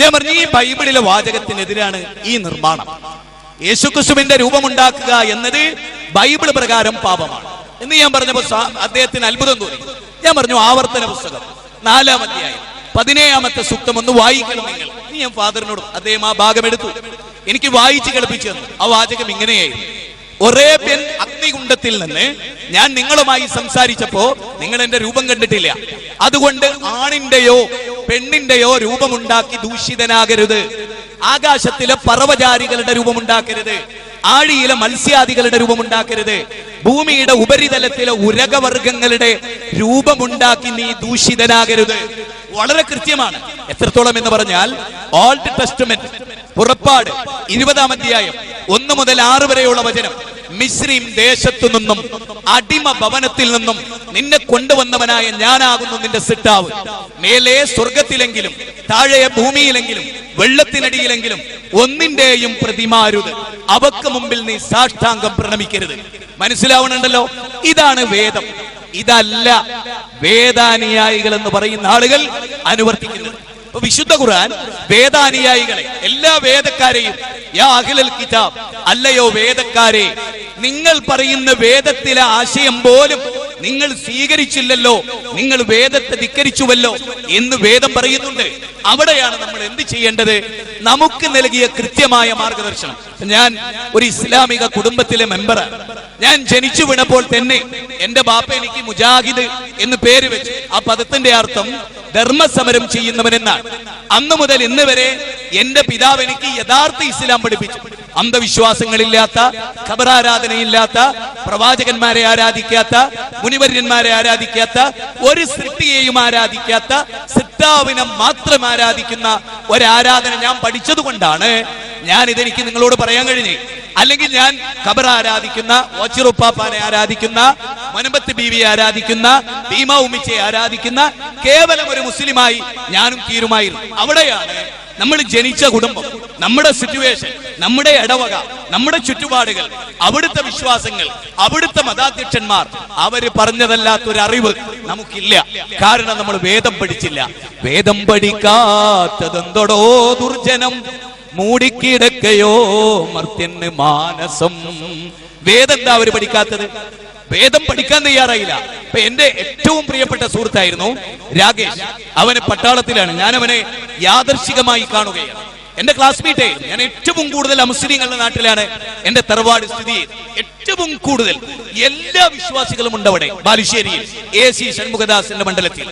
ഞാൻ പറഞ്ഞു ഈ ബൈബിളിലെ വാചകത്തിനെതിരാണ് ഈ നിർമ്മാണം. യേശുക്രിസ്തുവിന്റെ രൂപമുണ്ടാക്കുക എന്നത് ബൈബിൾ പ്രകാരം പാപമാണ് എന്ന് ഞാൻ പറഞ്ഞപ്പോൾ അദ്ദേഹത്തിന് അത്ഭുതം തോന്നി. ഞാൻ പറഞ്ഞു ആവർത്തന പുസ്തകം 4-ാം അധ്യായം 17-ാമത്തെ സൂക്തം ഒന്ന് വായിക്കണം നിങ്ങൾ. ഞാൻ ഫാദറിനോട് അദ്ദേഹം ആ ഭാഗം എടുത്തു, എനിക്ക് വായിച്ച് കേൾപ്പിച്ചു തന്നു. ആ വാചകം ഇങ്ങനെയായിരുന്നു: ഒറേബ്യൻ അഗ്നികുണ്ഡത്തിൽ നിന്ന് ഞാൻ നിങ്ങളുമായി സംസാരിച്ചപ്പോ നിങ്ങൾ എന്റെ രൂപം കണ്ടിട്ടില്ല, അതുകൊണ്ട് ആണിന്റെയോ പെണ്ണിന്റെയോ രൂപമുണ്ടാക്കി ദൂഷിതനാകരുത്. ആകാശത്തിലെ പർവ്വചാരികളുടെ രൂപമുണ്ടാക്കരുത്, ആഴിയിലെ മത്സ്യാദികളുടെ രൂപമുണ്ടാക്കരുത്, ഭൂമിയുടെ ഉപരിതലത്തിലെ ഉരകവർഗങ്ങളുടെ രൂപമുണ്ടാക്കി നീ ദൂഷിതനാകരുത്. വളരെ കൃത്യമാണ്. എത്രത്തോളം എന്ന് പറഞ്ഞാൽ ഓൾഡ് ടെസ്റ്റമെന്റ് പുറപ്പാട് 20-ാം അധ്യായം 1 മുതൽ 6 വരെയുള്ള വചനം, മിസ്രീം ദേശത്തു നിന്നും അടിമ ഭവനത്തിൽ നിന്നും നിന്നെ കൊണ്ടുവന്നവനായ ഞാനാകുന്നു നിന്റെ സിട്ടാവ്. മേലെ സ്വർഗത്തിലെങ്കിലും താഴെ ഭൂമിയിലെങ്കിലും വെള്ളത്തിനടിയിലെങ്കിലും ഒന്നിന്റെയും പ്രതിമാരുത്, അവക്ക് മുമ്പിൽ നീ സാഷ്ടാംഗം പ്രണമിക്കരുത്. മനസ്സിലാവണുണ്ടല്ലോ? ഇതാണ് വേദം. ഇതല്ല വേദാനുയായികൾ എന്ന് പറയുന്ന ആളുകൾ അനുവർത്തിക്കുന്നത്. വിശുദ്ധ ഖുർആൻ വേദാനുയായികളെ, എല്ലാ വേദക്കാരെയും, യാ അഹ്ലൽ കിതാബ്, അല്ലയോ വേദക്കാരെ, നിങ്ങൾ പറയുന്ന വേദത്തിലെ ആശയം പോലും നിങ്ങൾ സ്വീകരിച്ചില്ലല്ലോ, നിങ്ങൾ വേദത്തെ ധിക്കരിച്ചുവല്ലോ എന്ന് വേദം പറയുന്നുണ്ട്. അവിടെയാണ് നമ്മൾ എന്ത് ചെയ്യേണ്ടത്? നമുക്ക് നൽകിയ കൃത്യമായ മാർഗദർശനം. ഞാൻ ഒരു ഇസ്ലാമിക കുടുംബത്തിലെ മെമ്പറാണ്. ഞാൻ ജനിച്ചു വീണപ്പോൾ തന്നെ എന്റെ ബാപ്പ എനിക്ക് മുജാഹിദ് എന്ന് പേര് വെച്ചു. ആ പദത്തിന്റെ അർത്ഥം ധർമ്മസമരം ചെയ്യുന്നവനെന്നാണ്. അന്ന് മുതൽ ഇന്ന് വരെ എന്റെ പിതാവ് എനിക്ക് യഥാർത്ഥ ഇസ്ലാം പഠിപ്പിച്ചു. അന്ധവിശ്വാസങ്ങളില്ലാത്ത, ഖബറാരാധനയില്ലാത്ത, പ്രവാചകന്മാരെ ആരാധിക്കാത്ത, മുനിവര്യന്മാരെ ആരാധിക്കാത്ത, ഒരു സൃഷ്ടിയെയും ആരാധിക്കാത്ത, സിട്ടാവിനെ മാത്രം ആരാധിക്കുന്ന ഒരാരാധന ഞാൻ പഠിച്ചതുകൊണ്ടാണ് ഞാൻ ഇതെനിക്ക് നിങ്ങളോട് പറയാൻ കഴിഞ്ഞേ. അല്ലെങ്കിൽ ഞാൻ ഖബർ ആരാധിക്കുന്ന, ഓച്ചിറുപ്പാപ്പാനെ ആരാധിക്കുന്ന, മനുബത്ത് ബീവിയെ ആരാധിക്കുന്ന, ഭീമ ഉമ്മിച്ചയെ ആരാധിക്കുന്ന കേവലം ഒരു മുസ്ലിമായി ഞാനും തീരുമായിരുന്നു. അവിടെയാണ് നമ്മൾ ജനിച്ച കുടുംബം, നമ്മുടെ സിറ്റുവേഷൻ, നമ്മുടെ ഇടവക, നമ്മുടെ ചുറ്റുപാടുകൾ, അവിടുത്തെ വിശ്വാസങ്ങൾ, അവിടുത്തെ മതാധ്യക്ഷന്മാർ അവര് പറഞ്ഞതല്ലാത്തൊരറിവ് നമുക്കില്ല. കാരണം നമ്മൾ വേദം പഠിച്ചില്ല. വേദം പഠിക്കാത്തതെന്തോടോ ദുർജനം, മൂടിക്കിടക്കയോ മർത്യന് മാനസം. വേദം എന്താ അവര് പഠിക്കാത്തത്? വേദം പഠിക്കാൻ തയ്യാറായില്ല. ഇപ്പൊ എന്റെ ഏറ്റവും പ്രിയപ്പെട്ട സുഹൃത്തായിരുന്നു രാകേഷ്. അവന് പട്ടാളത്തിലാണ്. ഞാൻ അവനെ യാദർശികമായി കാണുകയാണ്. എന്റെ ക്ലാസ്മേറ്റ്. ഞാൻ ഏറ്റവും കൂടുതൽ മുസ്ലിങ്ങളുടെ നാട്ടിലാണ് എന്റെ തറവാട് സ്ഥിതി ചെയ്യുന്നത്. ഏറ്റവും കൂടുതൽ എല്ലാ വിശ്വാസികളും ഉണ്ട് അവിടെ, ബാലുശ്ശേരിയിൽ, AC ഷൺമുഖദാസിന്റെ മണ്ഡലത്തിൽ.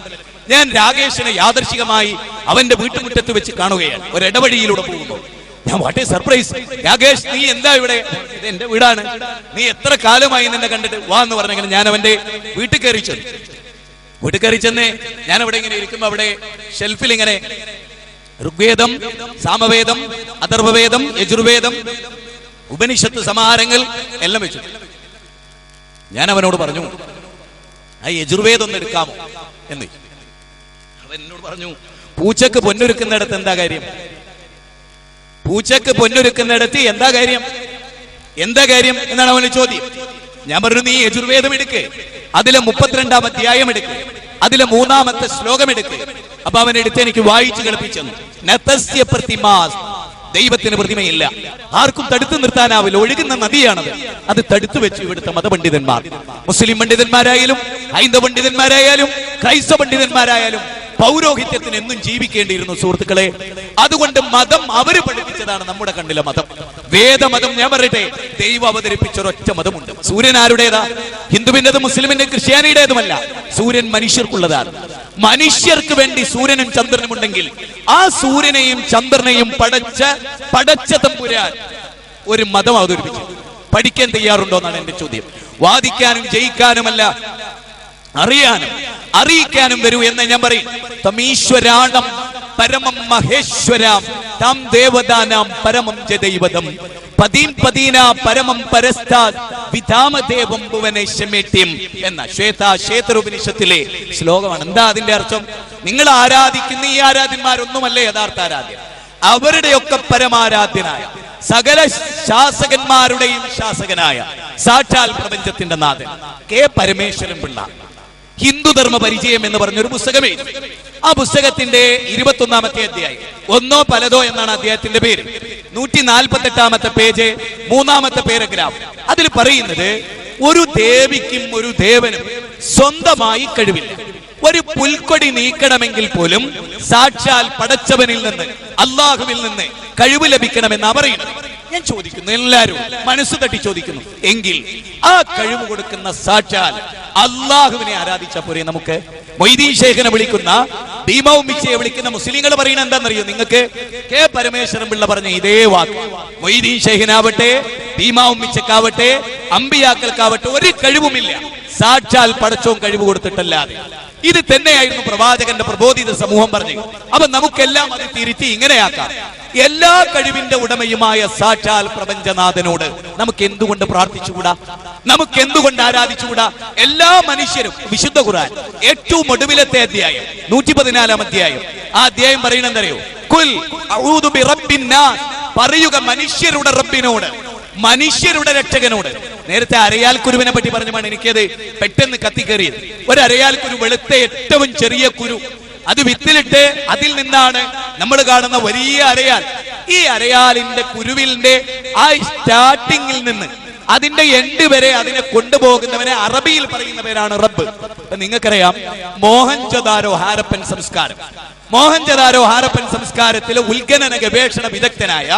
ഞാൻ രാകേഷിനെ യാദർശികമായി അവന്റെ വീട്ടുമുറ്റത്ത് വെച്ച് കാണുകയാണ്. ഒരു ഇടവഴിയിലൂടെ പോകുന്നു. ഞാൻ വാട്ട് എ സർപ്രൈസ്, രാകേഷ് നീ എന്താ ഇവിടെ? ഇത് എന്റെ വീടാണ്, നീ എത്ര കാലമായി നിന്നെ കണ്ടിട്ട്, വാ എന്ന് പറഞ്ഞെങ്കിൽ ഞാൻ അവന്റെ വീട്ടിൽ കയറി ചെന്ന് ഞാൻ അവിടെ ഇങ്ങനെ ഇരിക്കുമ്പോ അവിടെ ഷെൽഫിൽ ഇങ്ങനെ ഋഗ്വേദം, സാമവേദം, അഥർവവേദം, യജുർവേദം, ഉപനിഷത്ത് സമാഹാരങ്ങൾ എല്ലാം വെച്ചു. ഞാൻ അവനോട് പറഞ്ഞു, ആ യജുർവേദം ഒന്ന് എടുക്കാമോ എന്ന്. അവൻ എന്നോട് പറഞ്ഞു, പൂച്ചക്ക് പൊന്നൊരുക്കുന്നിടത്ത് എന്താ കാര്യം? പൂച്ചക്ക് പൊന്നൊരുക്കുന്നിടത്ത് എന്താ കാര്യം? എന്താ കാര്യം എന്നാണ് അവന് ചോദ്യം. ഞാൻ പറഞ്ഞു, നീ യജുർവേദം എടുക്ക്, അതിലെ 32-ാം അധ്യായം എടുക്ക്, അതിലെ 3-ാമത്തെ ശ്ലോകം എടുക്ക്. അപ്പൊ അവൻ എടുത്ത് എനിക്ക് വായിച്ചു കേൾപ്പിച്ചു. നതസ്യ പ്രതിമാസ്, ദൈവത്തിന് പ്രതിമയില്ല, ആർക്കും തടുത്തു നിർത്താനാവില്ല, ഒഴുകുന്ന നദിയാണത്. അത് തടുത്തു വെച്ചു ഇവിടുത്തെ മതപണ്ഡിതന്മാർ, മുസ്ലിം പണ്ഡിതന്മാരായാലും ഹൈന്ദവ പണ്ഡിതന്മാരായാലും ക്രൈസ്തവ പണ്ഡിതന്മാരായാലും പൗരോഹിത്യത്തിന് എന്നും ജീവിക്കേണ്ടിയിരുന്നു സുഹൃത്തുക്കളെ. അതുകൊണ്ട് മതം അവര് പഠിപ്പിച്ചതാണ് നമ്മുടെ കണ്ണിലെ മതം, വേദമതം. ഞാൻ പറയട്ടെ, ദൈവം അവതരിപ്പിച്ച ഒരൊറ്റ മതമുണ്ട്. സൂര്യൻ ആരുടേതാ? ഹിന്ദുവിന്റേത്, മുസ്ലിമിന്റെ, ക്രിസ്ത്യാനിയുടേതുമല്ല. സൂര്യൻ മനുഷ്യർക്കുള്ളതാണ്. മനുഷ്യർക്ക് വേണ്ടി സൂര്യനും ചന്ദ്രനും ഉണ്ടെങ്കിൽ ആ സൂര്യനെയും ചന്ദ്രനെയും പടച്ച തമ്പുരാൻ ഒരു മതം അവതരിപ്പിച്ചു. പഠിക്കാൻ തയ്യാറുണ്ടോ എന്നാണ് എന്റെ ചോദ്യം. വാദിക്കാനും ജയിക്കാനുമല്ല, അറിയാനും അറിയിക്കാനും വരൂ എന്ന് ഞാൻ പറയും. തമീശ്വരാണം പരമം മഹേശ്വരാം താം ദേവദാനാം പരമം ജദൈവതം പദീൻ പദീന പരമം പരസ്താദ് വിധാമദേവം ഭുവനേശമേട്യം എന്ന ശ്വേതോപനിഷത്തിലെ ശ്ലോകമാണ്. എന്താ അതിന്റെ അർത്ഥം? നിങ്ങൾ ആരാധിക്കുന്ന ഈ ആരാധ്യന്മാരൊന്നുമല്ല യഥാർത്ഥ ആരാധ്യൻ. അവരുടെയൊക്കെ പരമാരാധ്യനായ, സകല ശാസകന്മാരുടെയും ശാസകനായ സാക്ഷാൽ പ്രപഞ്ചത്തിന്റെ നാഥൻ കെ പരമേശ്വരൻ പിള്ള, ഹിന്ദുധർമ്മ പരിചയം എന്ന് പറഞ്ഞൊരു പുസ്തകമേ. ആ പുസ്തകത്തിന്റെ 21-ാമത്തെ അധ്യായം, ഒന്നോ പലതോ എന്നാണ് അദ്ദേഹത്തിന്റെ പേര്. 148-ാമത്തെ പേജ്, 3-ാമത്തെ പാരഗ്രാഫ്. അതിൽ പറയുന്നത്, ഒരു ദേവിക്കും ഒരു ദേവനും സ്വന്തമായി കഴിവില്ല. ഒരു പുൽക്കൊടി നീക്കണമെങ്കിൽ പോലും സാക്ഷാൽ പടച്ചവനിൽ നിന്ന്, അള്ളാഹുവിൽ നിന്ന് കഴിവ് ലഭിക്കണമെന്നാ പറയുന്നത്. ഞാൻ ചോദിക്കുന്നു, എല്ലാവരും മനസ്സ് തട്ടി ചോദിക്കുന്നു, എങ്കിൽ ആ കഴിവ് കൊടുക്കുന്ന സാക്ഷാൽ അള്ളാഹുവിനെ ആരാധിച്ച പോരെ നമുക്ക്? മൊയ്തീൻ ശൈഖിനെ വിളിക്കുന്ന, ഭീമ ഉമ്മിച്ചയെ വിളിക്കുന്ന മുസ്ലിങ്ങൾ പറയുന്നത് എന്താണെന്നറിയോ? നിങ്ങൾക്ക് കെ പരമേശ്വരൻ പിള്ള പറഞ്ഞ ഇതേ വാക്ക്. മൊയ്തീൻ ശൈഖിനാവട്ടെ, ഭീമ ഉമ്മിച്ചക്കാവട്ടെ, അമ്പിയാക്കൾക്കാവട്ടെ ഒരു കഴിവുമില്ല സാക്ഷാൽ പടച്ചോൻ കഴിവ് കൊടുത്തിട്ടല്ലാതെ. ഇത് തന്നെയായിരുന്നു പ്രവാചകന്റെ പ്രബോധിത സമൂഹം പറഞ്ഞു. അപ്പൊ നമുക്കെല്ലാം അത് തിരുത്തി ഇങ്ങനെയാക്കാം. എല്ലാ കഴിവിന്റെ ഉടമയുമായ സാക്ഷാൽ പ്രപഞ്ചനാഥനോട് നമുക്ക് എന്തുകൊണ്ട് പ്രാർത്ഥിച്ചുകൂടാ? നമുക്ക് എന്തുകൊണ്ട് ആരാധിച്ചുകൂടാ? എല്ലാ മനുഷ്യരും, വിശുദ്ധ ഖുർആൻ ഏറ്റവും ഒടുവിലത്തെ അധ്യായം 114-ാം അധ്യായം, ആ അധ്യായം പറയുന്നതറിയോ? കുൽ അഊദു ബിറബ്ബിൻ നാസ്, പറയുക മനുഷ്യരുടെ റബ്ബിനോട്, മനുഷ്യരുടെ രക്ഷകനോട്. നേരത്തെ അരയാൽ കുരുവിനെ പറ്റി പറഞ്ഞാണ് എനിക്കത് പെട്ടെന്ന് കത്തിക്കേറിയത്. ഒരു അരയാൽ കുരു, വെളുത്ത ഏറ്റവും ചെറിയ കുരു, അത് വിത്തിലിട്ട് അതിൽ നിന്നാണ് നമ്മൾ കാണുന്ന വലിയ അരയാൽ. ഈ അരയാലിന്റെ കുരുവിന്റെ ആ സ്റ്റാർട്ടിങ്ങിൽ നിന്ന് അതിന്റെ എൻഡ് വരെ അതിനെ കൊണ്ടുപോകുന്നവനെ അറബിയിൽ പറയുന്ന പേരാണ് റബ്ബ്. നിങ്ങൾക്കറിയാം, മോഹൻജൊദാരോ ഹാരപ്പൻ സംസ്കാരം, മോഹൻജൊദാരോ ഹാരപ്പൻ സംസ്കാരത്തിലെ ഉത്ഖനന ഗവേഷണ വിദഗ്ധനായ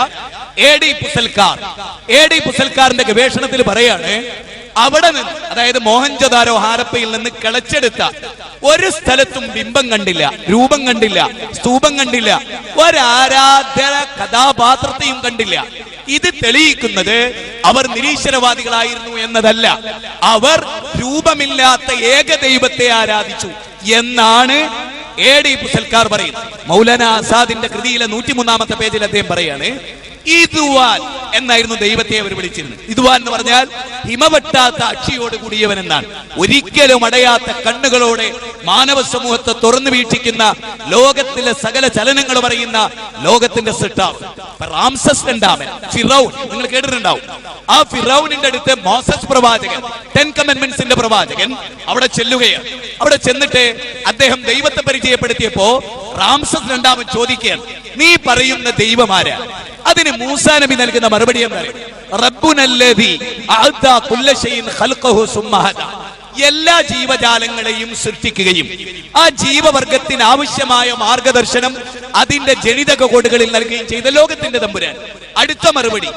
എ.ഡി. പുസൽക്കാറിന്റെ ഗവേഷണത്തിൽ പറയാണ്, അവിടെ നിന്ന്, അതായത് മോഹൻജൊദാരോ ഹാരപ്പയിൽ നിന്ന് കിളച്ചെടുത്ത ഒരു സ്ഥലത്തും ബിംബം കണ്ടില്ല, രൂപം കണ്ടില്ല, സ്തൂപം കണ്ടില്ല, ഒരാരാധന കഥാപാത്രത്തെയും കണ്ടില്ല. ഇത് തെളിയിക്കുന്നത് അവർ നിരീശ്വരവാദികളായിരുന്നു എന്നതല്ല, അവർ രൂപമില്ലാത്ത ഏകദൈവത്തെ ആരാധിച്ചു എന്നാണ് എ.ഡി. പുസൽക്കാർ പറയുന്നത്. മൗലാന ആസാദിന്റെ കൃതിയിലെ 103-ാമത്തെ പേജിൽ അദ്ദേഹം പറയാണ്, ഇതുവാൻ എന്നായിരുന്നു ദൈവത്തെ അവർ വിളിച്ചിരുന്നത്. ഇതുവാൻ എന്ന് പറഞ്ഞാൽ ഹിമവെട്ടാത്ത അക്ഷിയോട് കൂടിയവൻ എന്നാണ്. ഒരിക്കലും അടയാത്ത കണ്ണുകളോടെ മാനവ സമൂഹത്തെ തുറന്നു വീക്ഷിക്കുന്ന, ലോകത്തിലെ സകല ചലനങ്ങൾ പറയുന്ന ലോകത്തിന്റെ സൃഷ്ടാവ് റാംസസ് രണ്ടാമൻ, ഫിറൗൻ, നിങ്ങൾ കേട്ടിട്ടുണ്ടാവും. ആ ഫിറൗനിന്റെ അടുത്ത് മോസസ് പ്രവാചകൻ, 10 കമാൻഡ്മെന്റ്സിന്റെ പ്രവാചകൻ അവിടെ ചെല്ലുകയാണ്. അവിടെ ചെന്നിട്ട് അദ്ദേഹം ദൈവത്തെ പരിചയപ്പെടുത്തിയപ്പോ റാംസസ് രണ്ടാമൻ ചോദിക്കുകയാണ്, നീ പറയുന്ന ദൈവമാരാ? അതിന് മൂസാ നബി നൽകുന്ന മറുപടി എന്താണ്? റബ്ബുനല്ലദീ അഅതാ കുല്ല ശൈഇൻ ഖൽഖഹു സുമ്മ ഹദാ, എല്ലാ ജീവജാലങ്ങളെയും സൃഷ്ടിക്കുകയും ആ ജീവവർഗത്തിന് ആവശ്യമായ മാർഗദർശനം അതിന്റെ ജനിതക കോഡുകളിൽ നൽകുകയും ചെയ്ത ലോകത്തിന്റെ തമ്പുരാൻ. അടുത്ത മറുപടി,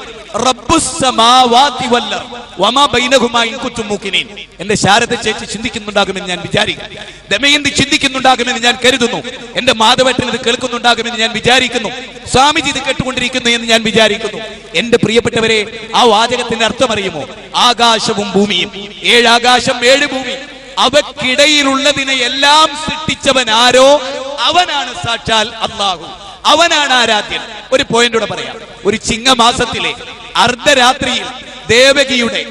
റബ്ബുസ് സമാവാതി വൽ അർദ് വമാ ബൈനഹുമാ ഇൻ കുൻതും മൂഖിനീൻ. എന്റെ ശാരദ ചേച്ചി ചിന്തിക്കുന്നുണ്ടാകുമെന്ന് ഞാൻ വിചാരിക്കുന്നു, ദമയന്തി ചിന്തിക്കുന്നുണ്ടാകുമെന്ന് ഞാൻ കരുതുന്നു, എന്റെ മാധവട്ടൻ ഇത് കേൾക്കുന്നുണ്ടാകുമെന്ന് ഞാൻ വിചാരിക്കുന്നു, സ്വാമിജി ഇത് കേട്ടുകൊണ്ടിരിക്കുന്നു എന്ന് ഞാൻ വിചാരിക്കുന്നു. എന്റെ പ്രിയപ്പെട്ടവരെ, ആ വാചകത്തിന്റെ അർത്ഥം അറിയുമോ? ആകാശവും ഭൂമിയും, 7 ആകാശം 7 ഭൂമി, അവക്കിടയിലുള്ളതിനെ എല്ലാം സൃഷ്ടിച്ചവൻ ആരോ അവനാണ് സാക്ഷാൽ അല്ലാഹു, അവനാണ് ആരാധ്യൻ. ഒരു പോയിന്റോടെ പറയാം. ഒരു ചിങ്ങമാസത്തിലെ അർദ്ധരാത്രിയിൽ ദേവകിയുടെ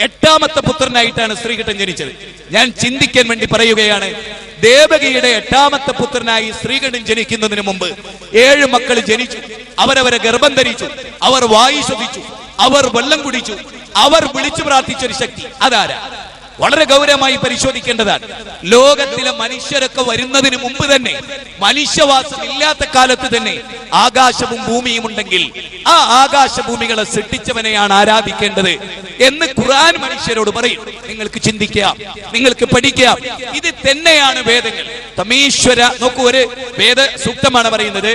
8ാമത്തെ പുത്രനായിട്ടാണ് ശ്രീകൃഷ്ണൻ ജനിച്ചത്. ഞാൻ ചിന്തിക്കാൻ വേണ്ടി പറയുകയാണ്, ദേവകിയുടെ 8ാമത്തെ പുത്രനായി ശ്രീകൃഷ്ണൻ ജനിക്കുന്നതിന് മുമ്പ് 7 മക്കൾ ജനിച്ചു. അവരവരെ ഗർഭം ധരിച്ചു, അവർ വായു ശ്വസിച്ചു, അവർ വെള്ളം കുടിച്ചു, അവർ വിളിച്ചു പ്രാർത്ഥിച്ചൊരു ശക്തി. അതാരാ? വളരെ ഗൗരവമായി പരിശോധിക്കേണ്ടതാണ്. ലോകത്തിലെ മനുഷ്യരൊക്കെ വരുന്നതിന് മുമ്പ് തന്നെ, മനുഷ്യവാസം ഇല്ലാത്ത കാലത്ത് തന്നെ ആകാശവും ഭൂമിയും ഉണ്ടെങ്കിൽ ആ ആകാശഭൂമികളെ സൃഷ്ടിച്ചവനെയാണ് ആരാധിക്കേണ്ടത് എന്ന് ഖുർആൻ മനുഷ്യരോട് പറയും. നിങ്ങൾക്ക് ചിന്തിക്കാം, നിങ്ങൾക്ക് പഠിക്കാം. ഇത് തന്നെയാണ് വേദങ്ങൾ. തമീശ്വര നോക്കൂ, ഒരു വേദ സൂക്തമാണ് പറയുന്നത്,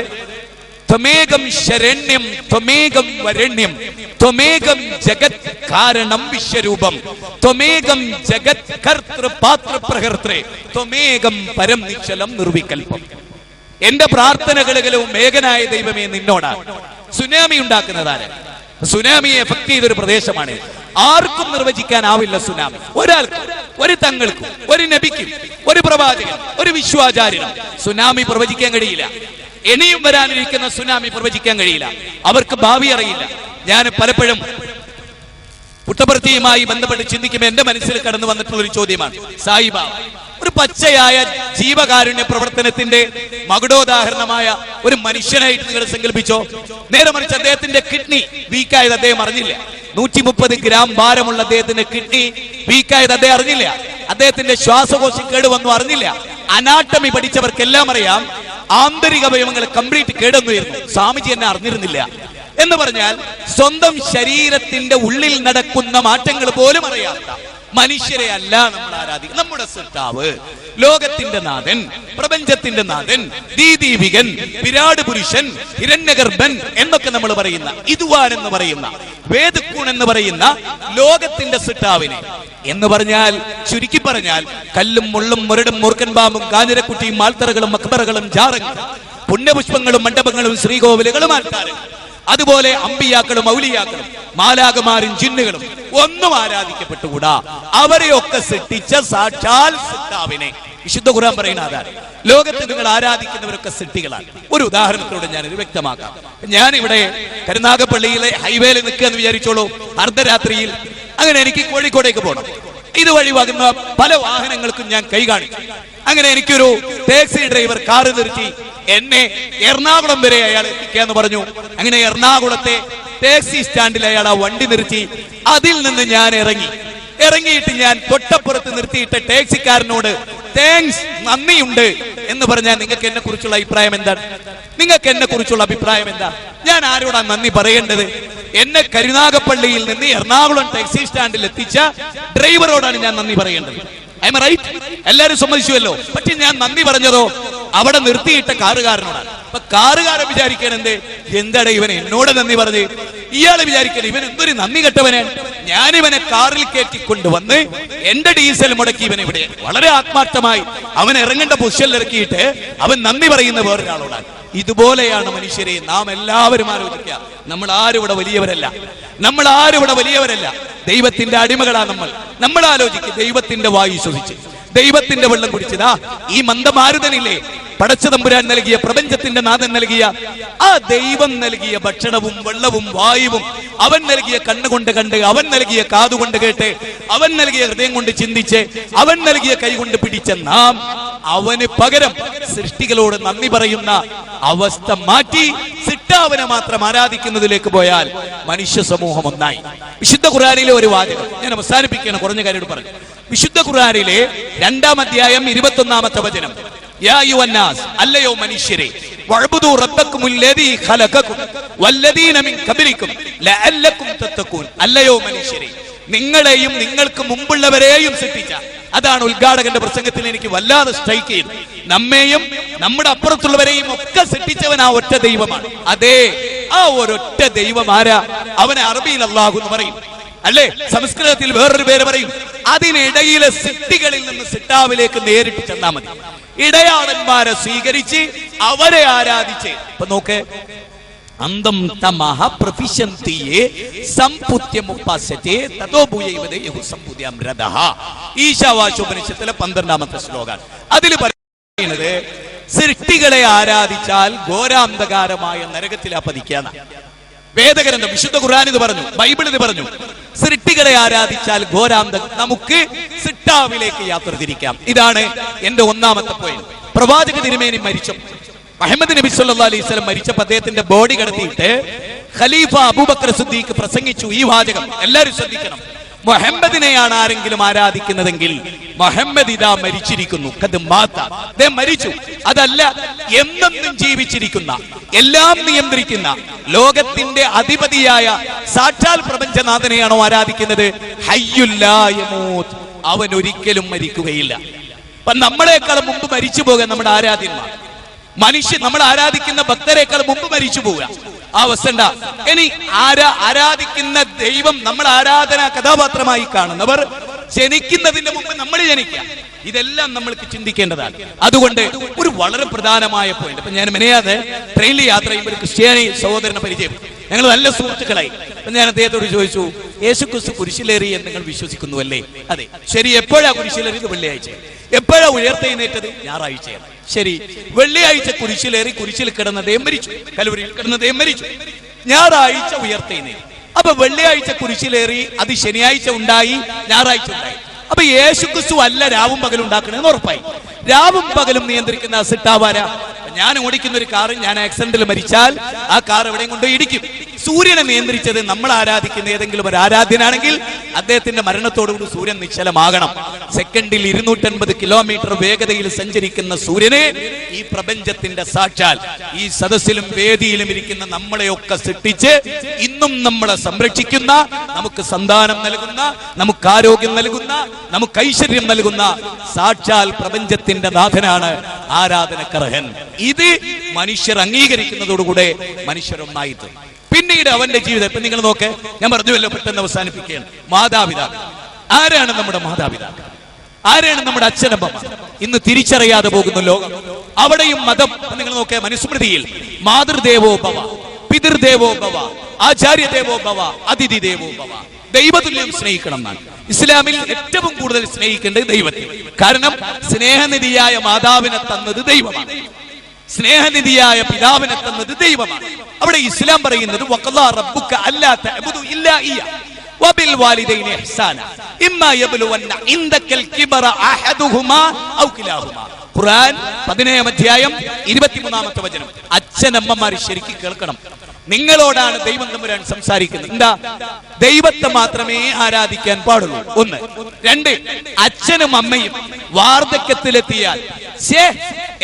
ത്വമേകം ശരണ്യം ത്വമേകം വരണ്യം ത്വമേകം ജഗത് കാരണം വിശ്വരൂപം ത്വമേകം ജഗത് കർത്തൃ പാത്ര പ്രകർത്തൃ ത്വമേകം പരം നിശ്ചലം നിർവികൽപം. എന്റെ പ്രാർത്ഥനകളിലും മേഘനായ ദൈവമേ നിന്നോടാണ്. സുനാമി ഉണ്ടാക്കുന്നതാണ്. സുനാമിയെ എഫക്ട് ചെയ്തൊരു പ്രദേശമാണ്. ആർക്കും നിർവചിക്കാനാവില്ല സുനാമി. ഒരാൾക്കും, ഒരു തങ്ങൾക്കും, ഒരു നബിക്കും, ഒരു പ്രവാചകൻ, ഒരു വിശ്വാചാര്യനും സുനാമി പ്രവചിക്കാൻ കഴിയില്ല. ഇനിയും വരാനിരിക്കുന്ന സുനാമി പ്രവചിക്കാൻ കഴിയില്ല. അവർക്ക് ഭാവി അറിയില്ല. ഞാൻ പലപ്പോഴും പുട്ടപർത്തിയുമായി ബന്ധപ്പെട്ട് ചിന്തിക്കുമ്പോൾ എന്റെ മനസ്സിൽ കടന്നു വന്നിട്ടുള്ള ഒരു ചോദ്യമാണ്, സായിബാബ ഒരു പച്ചയായ ജീവകാരുണ്യ പ്രവർത്തനത്തിന്റെ മകുടോദാഹരണമായ ഒരു മനുഷ്യനായിട്ട് നിങ്ങൾ സങ്കല്പിച്ചോ? നേരെ മറിച്ച് അദ്ദേഹത്തിന്റെ കിഡ്നി വീക്കായത് അദ്ദേഹം അറിഞ്ഞില്ല. 130 ഗ്രാം ഭാരമുള്ള അദ്ദേഹത്തിന്റെ കിഡ്നി വീക്കായത് അദ്ദേഹം അറിഞ്ഞില്ല. അദ്ദേഹത്തിന്റെ ശ്വാസകോശം കേടുവന്നു അറിഞ്ഞില്ല. അനാട്ടമി പഠിച്ചവർക്കെല്ലാം അറിയാം, ആന്തരിക അവയവങ്ങൾ കംപ്ലീറ്റ് കേടുവന്നിരുന്നു. സ്വാമിജി എന്നെ അറിഞ്ഞിരുന്നില്ല എന്ന് പറഞ്ഞാൽ സ്വന്തം ശരീരത്തിന്റെ ഉള്ളിൽ നടക്കുന്ന മാറ്റങ്ങൾ പോലും അറിയാത്ത മനുഷ്യരെ അല്ല നമ്മൾ ആരാധിക്കുന്നത്. നമ്മുടെ സൃഷ്ടാവ്, ലോകത്തിന്റെ നാഥൻ, പ്രപഞ്ചത്തിന്റെ നാഥൻ, ദീദീപികൻ, വിരാട് പുരുഷൻ, ഹിരണ്യഗർഭൻ എന്നൊക്കെ നമ്മൾ പറയുന്ന, ഇതുവാൻ എന്ന് പറയുന്ന, വേദക്കൂൺ എന്ന് പറയുന്ന ലോകത്തിന്റെ സൃഷ്ടാവിനെ എന്ന് പറഞ്ഞാൽ, ചുരുക്കി പറഞ്ഞാൽ, കല്ലും മുള്ളും മുരടും മൂർക്കൻ പാമ്പും കാഞ്ഞിരക്കുട്ടിയും മാൽത്തറകളും മക്ബറകളും ജാറങ്ങളും പുണ്യപുഷ്പങ്ങളും മണ്ഡപങ്ങളും ശ്രീകോവിലുകളും ആൾക്കാരും, അതുപോലെ അമ്പിയാക്കളും ഔലിയാക്കളും മാലാകമാരും ജിന്നുകളും ഒന്നും ആരാധിക്കപ്പെട്ടുകൂടാ. അവരെയൊക്കെ സൃഷ്ടിച്ച സാക്ഷാൽ സൃഷ്ടാവിനെ വിശുദ്ധ ഖുർആൻ പറയുന്ന അതാണ്. ലോകത്ത് നിങ്ങൾ ആരാധിക്കുന്നവരൊക്കെ സൃഷ്ടികളാണ്. ഒരു ഉദാഹരണത്തിലൂടെ ഞാനിത് വ്യക്തമാക്കാം. ഞാനിവിടെ കരുനാഗപ്പള്ളിയിലെ ഹൈവേയിൽ നിൽക്കുക എന്ന് വിചാരിച്ചോളൂ, അർദ്ധരാത്രിയിൽ. അങ്ങനെ എനിക്ക് കോഴിക്കോടേക്ക് പോകണം. ഇതുവഴി വന്ന പല വാഹനങ്ങൾക്കും ഞാൻ കൈ കാണിച്ചു. അങ്ങനെ എനിക്കൊരു ടാക്സി ഡ്രൈവർ കാറ് നിർത്തി എന്നെ എറണാകുളം വരെ അയാൾ എത്തിക്കാന്ന് പറഞ്ഞു. അങ്ങനെ എറണാകുളത്തെ ടാക്സി സ്റ്റാൻഡിൽ അയാൾ ആ വണ്ടി നിർത്തി. അതിൽ നിന്ന് ഞാൻ ഇറങ്ങിയിട്ട് ഞാൻ തൊട്ടപ്പുറത്ത് നിർത്തിയിട്ട് ടാക്സിക്കാരനോട് താങ്ക്സ്, നന്ദിയുണ്ട് എന്ന് പറഞ്ഞാൽ നിങ്ങൾക്ക് എന്നെ കുറിച്ചുള്ള അഭിപ്രായം എന്താണ്? നിങ്ങൾക്ക് എന്നെ കുറിച്ചുള്ള അഭിപ്രായം എന്താ? ഞാൻ ആരോടാ നന്ദി പറയേണ്ടത്? എന്നെ കരുനാഗപ്പള്ളിയിൽ നിന്ന് എറണാകുളം ടാക്സി സ്റ്റാൻഡിൽ എത്തിച്ച ഡ്രൈവറോടാണ് ഞാൻ നന്ദി പറയേണ്ടത്. I'm right? എല്ലാവരും സമ്മതിച്ചുവല്ലോ. പക്ഷെ ഞാൻ നന്ദി പറഞ്ഞതോ അവിടെ നിർത്തിയിട്ട കാറുകാരനോടാണ്. അപ്പൊ കാറുകാരൻ വിചാരിക്കാൻ എന്താണ് ഇവൻ എന്നോട് നന്ദി പറഞ്ഞ്? ഇയാള് വിചാരിക്കാൻ ഇവൻ എന്തൊരു നന്ദി കെട്ടവനാണ്. ഞാനിവനെ കാറിൽ കയറ്റിക്കൊണ്ടുവന്ന് എന്റെ ഡീസൽ മുടക്കി ഇവൻ ഇവിടെ വളരെ ആത്മാർത്ഥമായി അവൻ ഇറങ്ങേണ്ട പൊസിഷനിൽ ഇറക്കിയിട്ട് അവൻ നന്ദി പറയുന്ന വേറൊരാളോടാണ്. ഇതുപോലെയാണ് മനുഷ്യരെ നാം എല്ലാവരും ആലോചിക്കുക. നമ്മൾ ആരും ഇവിടെ വലിയവരല്ല, ദൈവത്തിന്റെ അടിമകളാണ് നമ്മൾ ആലോചിക്കുക. ദൈവത്തിന്റെ വായു ശ്വസിച്ച്, ദൈവത്തിന്റെ വെള്ളം കുടിച്ചതാ ഈ മന്ദമാരുതനില്ലേ, പടച്ച തമ്പുരാൻ നൽകിയ, പ്രപഞ്ചത്തിന്റെ നാഥൻ നൽകിയ, ആ ദൈവം നൽകിയ ഭക്ഷണവും വെള്ളവും വായുവും അവൻ നൽകിയ കണ്ണുകൊണ്ട് കണ്ട്, അവൻ നൽകിയ കാതുകൊണ്ട് കേട്ട്, അവൻ നൽകിയ ഹൃദയം കൊണ്ട് ചിന്തിച്ച്, അവൻ നൽകിയ കൈകൊണ്ട് പിടിച്ച നാം അവന് പകരം സൃഷ്ടികളോട് നന്ദി പറയുന്ന അവസ്ഥ മാറ്റി സിട്ടാവനെ മാത്രം ആരാധിക്കുന്നതിലേക്ക് പോയാൽ മനുഷ്യ സമൂഹം ഒന്നായി. വിശുദ്ധ ഖുർആനിലെ ഒരു വാചകം ഞാൻ അവസാനിപ്പിക്കുകയാണ്, കുറഞ്ഞ കാര്യം പറഞ്ഞു. വിശുദ്ധ ഖുർആനിലെ 2-ാം അധ്യായം 21-ാമത്തെ വചനം, യാ അയ്യുഹന്നാസ്, അല്ലയോ മനുഷ്യരെ, വഅബ്ദു റബ്ബക്കുമുല്ലദീ ഖലഖകും വല്ലദീന മിൻ ഖബ്ലികും ലഅല്ലകും തത്തഖൂൻ, അല്ലയോ മനുഷ്യരെ, നിങ്ങളെയും നിങ്ങൾക്ക് മുമ്പുള്ളവരെയും സൃഷ്ടിച്ച, അതാണ് ഉദ്ഘാടകന്റെ പ്രസംഗത്തിൽ എനിക്ക് വല്ലാതെ സ്ട്രൈക്ക് ചെയ്യുന്നത്. നമ്മെയും നമ്മുടെ അപ്പുറത്തുള്ളവരെയും ഒക്കെ സൃഷ്ടിച്ചവൻ ആ ഒറ്റ ദൈവമാണ്. അതേ, ആ ഒരൊറ്റ ദൈവം ആരാ? അവനെ അറബിയിൽ അല്ലാഹു എന്ന് പറയും, അല്ലേ? സംസ്കൃതത്തിൽ വേറൊരു പേര് പറയും. അതിനിടയിലെ സിട്ടികളിൽ നിന്ന് സിട്ടാവിലേക്ക് നേരിട്ട് ചെന്നാൽ മതി. ഇടയാളന്മാരെ സ്വീകരിച്ച് അവരെ ആരാധിച്ച്, ഇപ്പൊ നോക്ക്, അന്തം തമഹ പ്രഫിഷ്യന്തിയെ സംപുത്യമുപാസ്യത്തെ തതോഭൂയൈവദേ യഹുസംപുദ്യമൃതഃ. ഈശാവാശോപനിഷത്തിലെ 12-ാമത്തെ ശ്ലോകമാണ്. അതിൽ പറയുന്നത് സൃഷ്ടികളെ ആരാധിച്ചാൽ ഘോരാന്ധകാരമായ നരകത്തിലാ പതിക്കാന്ന്. വേദഗ്രന്ഥം വിശുദ്ധ ഖുർആൻ ഇത് പറഞ്ഞു, ബൈബിൾ ഇത് പറഞ്ഞു. സൃഷ്ടികളെ ആരാധിച്ചാൽ നമുക്ക് സിട്ടാവിലേക്ക് യാത്ര തിരിക്കാം. ഇതാണ് എന്റെ 1-ാമത്തെ പോയിന്റ്. പ്രവാചക തിരുമേനി മരിച്ചു, മുഹമ്മദ് നബി സല്ലല്ലാഹു അലൈഹി വസല്ലം മരിച്ചപ്പോൾ അദ്ദേഹത്തിന്റെ ബോഡി കടത്തിയിട്ട് ഖലീഫ അബൂബക്കർ സിദ്ദീഖ് പ്രസംഗിച്ചു ഈ വാചകം. എല്ലാവരും ശ്രദ്ധിക്കണം. മുഹമ്മദിനെയാണ് ആരെങ്കിലും ആരാധിക്കുന്നതെങ്കിൽ മുഹമ്മദ് ഇതാ മരിച്ചിരിക്കുന്നു, മരിച്ചു. അതല്ല, എന്നെന്നും ജീവിച്ചിരിക്കുന്ന, എല്ലാം നിയന്ത്രിക്കുന്ന ലോകത്തിന്റെ അധിപതിയായ സാക്ഷാൽ പ്രപഞ്ചനാഥനെയാണോ ആരാധിക്കുന്നത്? ഹയ്യുൽ ലാ യമൂത്ത്, അവൻ ഒരിക്കലും മരിക്കുകയില്ല. അപ്പൊ നമ്മളെക്കാൾ മുമ്പ് മരിച്ചു പോകാൻ നമ്മുടെ ആരാധ്യന്മാർ, നമ്മൾ ആരാധിക്കുന്ന ഭക്തരെക്കാൾ മുമ്പ് മരിച്ചു പോവുക. ആ അവസ്ഥ. ഇനി ആരാധിക്കുന്ന ദൈവം, നമ്മൾ ആരാധന കഥാപാത്രമായി കാണുന്നവർ ജനിക്കുന്നതിന്റെ മുമ്പ് നമ്മൾ ജനിക്കുക. ഇതെല്ലാം നമ്മൾക്ക് ചിന്തിക്കേണ്ടതാണ്. അതുകൊണ്ട് ഒരു വളരെ പ്രധാനമായ പോയിന്റ്, ഇപ്പൊ ഞാൻ മെനയാതെ ട്രെയിനിൽ യാത്ര ചെയ്യുമ്പോൾ ഒരു ക്രിസ്ത്യാനി സഹോദരനെ പരിചയം, ഞങ്ങൾ നല്ല സുഹൃത്തുക്കളായി. അപ്പൊ ഞാൻ അദ്ദേഹത്തോട് ചോദിച്ചു, യേശുക്രിസ്തു കുരിശിലേറി എന്ന് നിങ്ങൾ വിശ്വസിക്കുന്നുവല്ലേ? അതെ. ശരി, എപ്പോഴാ കുരിശിലേറിയത്? വെള്ളിയാഴ്ച. എപ്പോഴാ ഉയർത്തെഴുന്നേറ്റത്? ഞായറാഴ്ചയാണ്. ശരി, വെള്ളിയാഴ്ച കുരിശിലേറി, കുരിശിൽ കിടന്നതേ മരിച്ചു, കലുവരിയിൽ കിടന്നതേ മരിച്ചു. ഞായറാഴ്ച ഉയർത്തെഴുന്നേറ്റു. അപ്പൊ വെള്ളിയാഴ്ച കുരിശിലേറി, അത് ശനിയാഴ്ച ഉണ്ടായി, ഞായറാഴ്ച ഉണ്ടായി. അപ്പൊ യേശുക്രിസ്തു അല്ല രാവും പകലും ഉണ്ടാക്കണമെന്ന് ഉറപ്പായി. രാവും പകലും നിയന്ത്രിക്കുന്ന സിട്ടാവാര. ഞാൻ ഓടിക്കുന്ന ഒരു കാറ്, ഞാൻ ആക്സിഡന്റിൽ മരിച്ചാൽ ആ കാർ എവിടെയും കൊണ്ടുപോയി ഇടിക്കും. സൂര്യനെ നിയന്ത്രിച്ചത് നമ്മൾ ആരാധിക്കുന്ന ഏതെങ്കിലും ഒരു ആരാധ്യനാണെങ്കിൽ അദ്ദേഹത്തിന്റെ മരണത്തോടുകൂടി സൂര്യൻ നിശ്ചലമാകണം. സെക്കൻഡിൽ 250 കിലോമീറ്റർ വേഗതയിൽ സഞ്ചരിക്കുന്ന സൂര്യനെ ഈ പ്രപഞ്ചത്തിന്റെ സാക്ഷാൽ ഈ സദസ്സിലും വേദിയിലും ഇരിക്കുന്ന നമ്മളെയൊക്കെ സൃഷ്ടിച്ച് ഇന്നും നമ്മളെ സംരക്ഷിക്കുന്ന, നമുക്ക് സന്താനം നൽകുന്ന, നമുക്ക് ആരോഗ്യം നൽകുന്ന, നമുക്ക് ഐശ്വര്യം നൽകുന്ന സാക്ഷാൽ പ്രപഞ്ചത്തിന്റെ നാഥനാണ് ആരാധനക്കർഹൻ. ഇത് മനുഷ്യർ അംഗീകരിക്കുന്നതോടുകൂടെ മനുഷ്യരൊന്നായി തീർന്നു. പിന്നീട് അവന്റെ ജീവിതം ഇപ്പൊ നിങ്ങൾ നോക്ക്, ഞാൻ പറഞ്ഞുവല്ലോ, പെട്ടെന്ന് അവസാനിപ്പിക്കുകയാണ്. മാതാപിതാക്കൾ ആരാണ്? നമ്മുടെ മാതാപിതാക്കൾ ആരാണ്? നമ്മുടെ അച്ഛനമ്മമാർ. ഇന്ന് തിരിച്ചറിയാതെ പോകുന്ന ലോകം. അവിടെയും മതം നിങ്ങൾ നോക്കിയ മനുസ്മൃതിയിൽ മാതൃദേവോ ഭവ, പിതൃദേവോ ഭവ, ആചാര്യദേവോ ഭവ, അതിഥി ദേവോ ഭവ. ദൈവതുല്യം സ്നേഹിക്കണം എന്നാണ്. ഇസ്ലാമിൽ ഏറ്റവും കൂടുതൽ സ്നേഹിക്കേണ്ടത് ദൈവത്തെ. കാരണം സ്നേഹനിധിയായ മാതാവിനെ തന്നത് ദൈവമാണ്, സ്നേഹനിധിയായ പിതാവിനെ തന്നത് ദൈവമാണ്. അവിടെ ഇസ്ലാം പറയുന്നത് വഖദാ റബ്ബുക അല്ലാ തഅബുദു ഇല്ലാ ഇയ്യ വബിൽ വാലിദൈനി ഇഹ്സാന ഇമ്മാ യബ്ലുവന്ന ഇൻദകൽ കിബറ അഹദുഹുമാ ഔ കിലാഹുമാ. ഖുർആൻ 17 അധ്യായം 23-ാമത്തെ വചനം. അച്ഛനമ്മമാർ ശരിക്കും കേൾക്കണം. നിങ്ങളോടാണ് ദൈവം തമ്പുരാൻ സംസാരിക്കുന്നത്. എന്താ? ദൈവത്തെ മാത്രമേ ആരാധിക്കാൻ പാടുള്ളൂ. 1. 2, അച്ഛനും അമ്മയും വാർദ്ധക്യത്തിലെത്തിയാൽ ശേ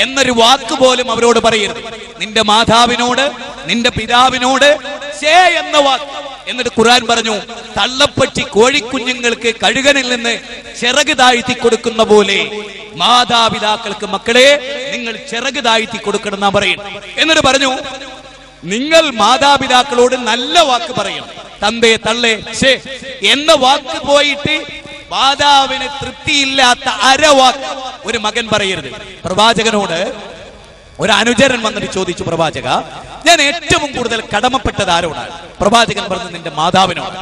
എന്നൊരു വാക്ക് പോലും അവരോട് പറയരുത്. നിന്റെ മാതാവിനോട്, നിന്റെ പിതാവിനോട് ശേ എന്ന വാക്ക്. എന്നിട്ട് ഖുർആൻ പറഞ്ഞു, തള്ളപ്പറ്റി കോഴിക്കുഞ്ഞുങ്ങൾക്ക് കഴുകനിൽ നിന്ന് ചിറക് താഴ്ത്തി കൊടുക്കുന്ന പോലെ മാതാപിതാക്കൾക്ക് മക്കളെ നിങ്ങൾ ചിറക് താഴ്ത്തി കൊടുക്കണം എന്നാ പറയുന്നു. എന്നിട്ട് പറഞ്ഞു, നിങ്ങൾ മാതാപിതാക്കളോട് നല്ല വാക്ക് പറയണം. തന്തേ തള്ളേ ശേ എന്ന വാക്ക് പോയിട്ട് മാതാവിന് തൃപ്തിയില്ലാത്ത അരവാക്ക് ഒരു മകൻ പറയരുത്. പ്രവാചകനോട് ഒരു അനുചരൻ വന്നിട്ട് ചോദിച്ചു, പ്രവാചക, ഞാൻ ഏറ്റവും കൂടുതൽ കടമപ്പെട്ടത് ആരോടാണ്? പ്രവാചകൻ പറഞ്ഞു, നിന്റെ മാതാവിനോട്.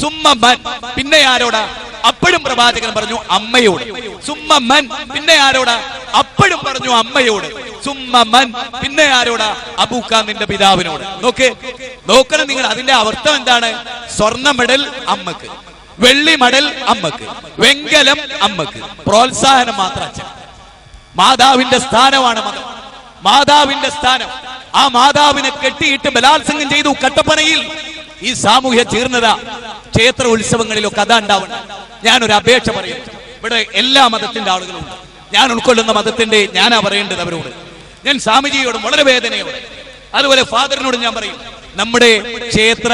സുമ്മൻ, പിന്നെ ആരോടാ? അപ്പോഴും പ്രവാചകൻ പറഞ്ഞു, അമ്മയോട്. സുമ്മൻ, പിന്നെ ആരോടാ? അപ്പോഴും പറഞ്ഞു, അമ്മയോട്. സുമ്മൻ, പിന്നെ ആരോടാ? അബൂക്ക, നിന്റെ പിതാവിനോട്. നോക്കണം നിങ്ങൾ. അതിന്റെ അർത്ഥം എന്താണ്? സ്വർണ്ണ മെഡൽ അമ്മക്ക്, വെള്ളി മെഡൽ അമ്മക്ക്, വെങ്കലം അമ്മക്ക്, പ്രോത്സാഹനം മാത്രം അച്ഛൻ. മാതാവിന്റെ സ്ഥാനമാണ് മതം, മാതാവിന്റെ സ്ഥാനം. ആ മാതാവിനെ കെട്ടിയിട്ട് ബലാത്സംഗം ചെയ്തു കട്ടപ്പനയിൽ. ഈ സാമൂഹ്യ ജീർണത ക്ഷേത്ര ഉത്സവങ്ങളിലൊക്കെ അതാ ഉണ്ടാവണം. ഞാനൊരു അപേക്ഷ പറയുന്നു. ഇവിടെ എല്ലാ മതത്തിന്റെ ആളുകളുണ്ട്. ഞാൻ ഉൾക്കൊള്ളുന്ന മതത്തിന്റെ ഞാനാ പറയേണ്ടത് അവരോട്. ഞാൻ സ്വാമിജിയോടും വളരെ വേദനയോടെ, അതുപോലെ ഫാദറിനോടും ഞാൻ പറയും, നമ്മുടെ ക്ഷേത്ര,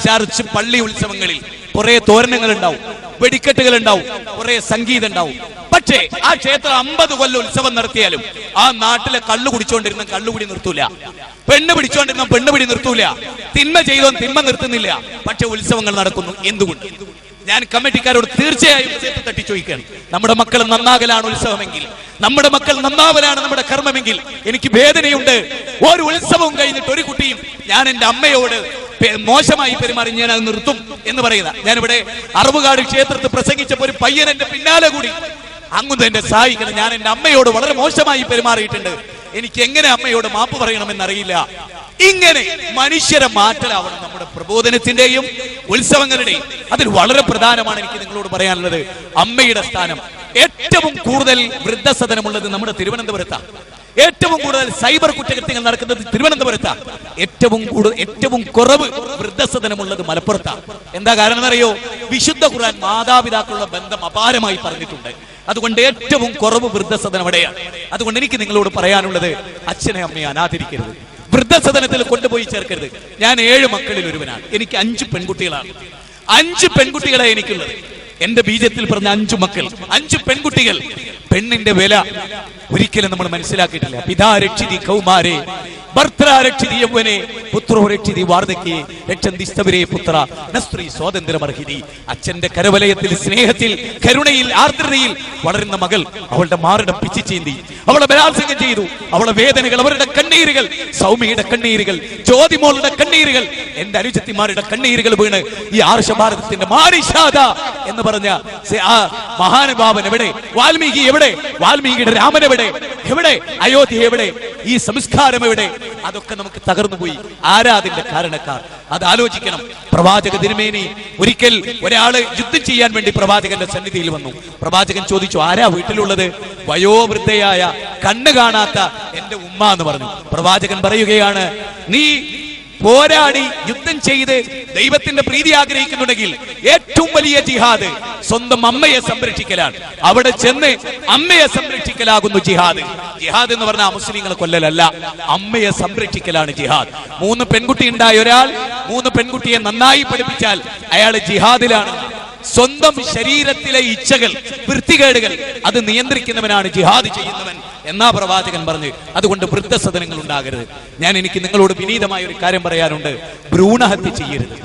ചർച്ച്, പള്ളി ഉത്സവങ്ങളിൽ കുറെ തോരണങ്ങൾ ഉണ്ടാവും, വെടിക്കെട്ടുകൾ ഉണ്ടാവും, കുറെ സംഗീതം ഉണ്ടാവും. പക്ഷേ ആ ക്ഷേത്രം 50 കൊല്ലം ഉത്സവം നടത്തിയാലും ആ നാട്ടിലെ കള്ളു കുടിച്ചോണ്ടിരുന്ന കള്ളുകുടി നിർത്തൂല, പെണ്ണ് പിടിച്ചോണ്ടിരുന്ന പെണ്ണുപിടി നിർത്തൂല, തിന്മ ചെയ്തോ തിന്മ നിർത്തുന്നില്ല. പക്ഷെ ഉത്സവങ്ങൾ നടക്കുന്നു. എന്തുകൊണ്ട്? ഞാൻ കമ്മിറ്റിക്കാരോട് തീർച്ചയായും തട്ടി ചോദിക്കുകയാണ്. നമ്മുടെ മക്കൾ നന്നാകലാണ് ഉത്സവമെങ്കിൽ, നമ്മുടെ മക്കൾ നന്നാവലാണ് നമ്മുടെ കർമ്മമെങ്കിൽ എനിക്ക് വേദനയുണ്ട്. ഒരു ഉത്സവവും കഴിഞ്ഞിട്ട് ഒരു കുട്ടിയും ഞാൻ എന്റെ അമ്മയോട് മോശമായി പെരുമാറി ഞാൻ അത് നിർത്തും എന്ന് പറയുന്ന. ഞാനിവിടെ അറവുകാട് ക്ഷേത്രത്തിൽ പ്രസംഗിച്ചപ്പോൾ ഒരു പയ്യൻ എന്റെ പിന്നാലെ കൂടി, അങ്ങും എന്നെ സഹായിക്കണം, ഞാൻ എന്റെ അമ്മയോട് വളരെ മോശമായി പെരുമാറിയിട്ടുണ്ട്, എനിക്ക് എങ്ങനെ അമ്മയോട് മാപ്പ് പറയണമെന്നറിയില്ല. ഇങ്ങനെ മനുഷ്യരെ മാറ്റലാവണം നമ്മുടെ പ്രബോധനത്തിന്റെയും ഉത്സവങ്ങളുടെയും. അതിൽ വളരെ പ്രധാനമാണ് എനിക്ക് നിങ്ങളോട് പറയാനുള്ളത് അമ്മയുടെ സ്ഥാനം. ഏറ്റവും കൂടുതൽ വൃദ്ധസദനമുള്ളത് നമ്മുടെ തിരുവനന്തപുരത്താണ്. ഏറ്റവും കൂടുതൽ സൈബർ കുറ്റകൃത്യങ്ങൾ നടക്കുന്നത് തിരുവനന്തപുരത്താണ്. ഏറ്റവും കുറവ് വൃദ്ധസദനമുള്ളത് മലപ്പുറത്താണ്. എന്താ കാരണം എന്നറിയോ? വിശുദ്ധ ഖുർആൻ മാതാപിതാക്കളുടെ ബന്ധം അപാരമായി പറഞ്ഞിട്ടുണ്ട്. അതുകൊണ്ട് ഏറ്റവും കുറവ് വൃദ്ധസദനം അവിടെയാണ്. അതുകൊണ്ട് എനിക്ക് നിങ്ങളോട് പറയാനുള്ളത്, അച്ഛനെ അമ്മയെ അനാദരിക്കരുത്, വൃദ്ധസദനത്തിൽ കൊണ്ടുപോയി ചേർക്കരുത്. ഞാൻ 7 മക്കളിൽ ഒരുവനാണ്. എനിക്ക് 5 പെൺകുട്ടികളാണ്. 5 പെൺകുട്ടികളെ എനിക്കുള്ളത്. എന്റെ ബീജത്തിൽ പറഞ്ഞ 5 മക്കൾ, 5 പെൺകുട്ടികൾ. പെണ്ണിന്റെ വില ഒരിക്കലും നമ്മൾ മനസ്സിലാക്കിയിട്ടില്ല. പിതാ രക്ഷിതി കൗമാരെ, ഭർത്താ രക്ഷിതി യൗവനെ, പുത്രോ രക്ഷിതി വാർദ്ധക്യേ, രക്ഷന്തിസ്തവരേ പുത്ര നസ്ത്രീ സ്വാതന്ത്ര്യമർഹിതി. അച്ഛന്റെ കരവലയത്തിൽ, സ്നേഹത്തിൽ, കരുണയിൽ, ആർദ്രതയിൽ വളരുന്ന മകൾ അവളുടെ മാറിടം പിച്ചി ചീന്തി, അവളെ ബലാത്സംഗം ചെയ്തു. അവളുടെ വേദനകൾ, അവരുടെ കണ്ണീരുകൾ, സൗമ്യയുടെ കണ്ണീരുകൾ, ജ്യോതിമോളുടെ കണ്ണീരുകൾ, എന്റെ അനുജത്തിമാരുടെ കണ്ണീരുകൾ വീണ് ഈ ആർഷഭാരതത്തിന്റെ മാരിഷാദ എന്ന് പറഞ്ഞ ആ മഹാനുഭാവൻ എവിടെ? വാൽമീകി എവിടെ? വാൽമീകിയുടെ രാമൻ എവിടെ? അയോധ്യ എവിടെ? ഈ സംസ്കാരം എവിടെ? അതൊക്കെ നമുക്ക് തകർന്നു പോയി. ആരാ അതിന്റെ കാരണക്കാർ? അത് ആലോചിക്കണം. പ്രവാചക തിരുമേനി ഒരിക്കൽ ഒരാള് യുദ്ധം ചെയ്യാൻ വേണ്ടി പ്രവാചകന്റെ സന്നിധിയിൽ വന്നു. പ്രവാചകൻ ചോദിച്ചു, ആരാ വീട്ടിലുള്ളത്? വയോവൃദ്ധയായ കണ്ണ് കാണാത്ത എന്റെ ഉമ്മ എന്ന് പറഞ്ഞു. പ്രവാചകൻ പറയുകയാണ്, നീ പോരാടി യുദ്ധം ചെയ്ത് ദൈവത്തിന്റെ പ്രീതി ആഗ്രഹിക്കുന്നുണ്ടെങ്കിൽ ഏറ്റവും വലിയ ജിഹാദ് സ്വന്തം അമ്മയെ സംരക്ഷിക്കലാണ്. അവിടെ ചെന്ന് അമ്മയെ സംരക്ഷിക്കലാകുന്നു ജിഹാദ്. ജിഹാദ് എന്ന് പറഞ്ഞാൽ മുസ്ലിങ്ങളെ കൊല്ലലല്ല, അമ്മയെ സംരക്ഷിക്കലാണ് ജിഹാദ്. 3 പെൺകുട്ടി ഉണ്ടായ ഒരാൾ 3 പെൺകുട്ടിയെ നന്നായി പഠിപ്പിച്ചാൽ അയാൾ ജിഹാദിലാണ്. സ്വന്തം ശരീരത്തിലെ ഇച്ഛകൾ, വൃത്തികേടുകൾ അത് നിയന്ത്രിക്കുന്നവനാണ് ജിഹാദ് ചെയ്യുന്നവൻ എന്നാ പ്രവാചകൻ പറഞ്ഞു. അതുകൊണ്ട് വൃദ്ധസദനങ്ങൾ ഉണ്ടാകരുത്. എനിക്ക് നിങ്ങളോട് വിനീതമായ ഒരു കാര്യം പറയാനുണ്ട്. ഭ്രൂണഹത്യ ചെയ്യരുത്,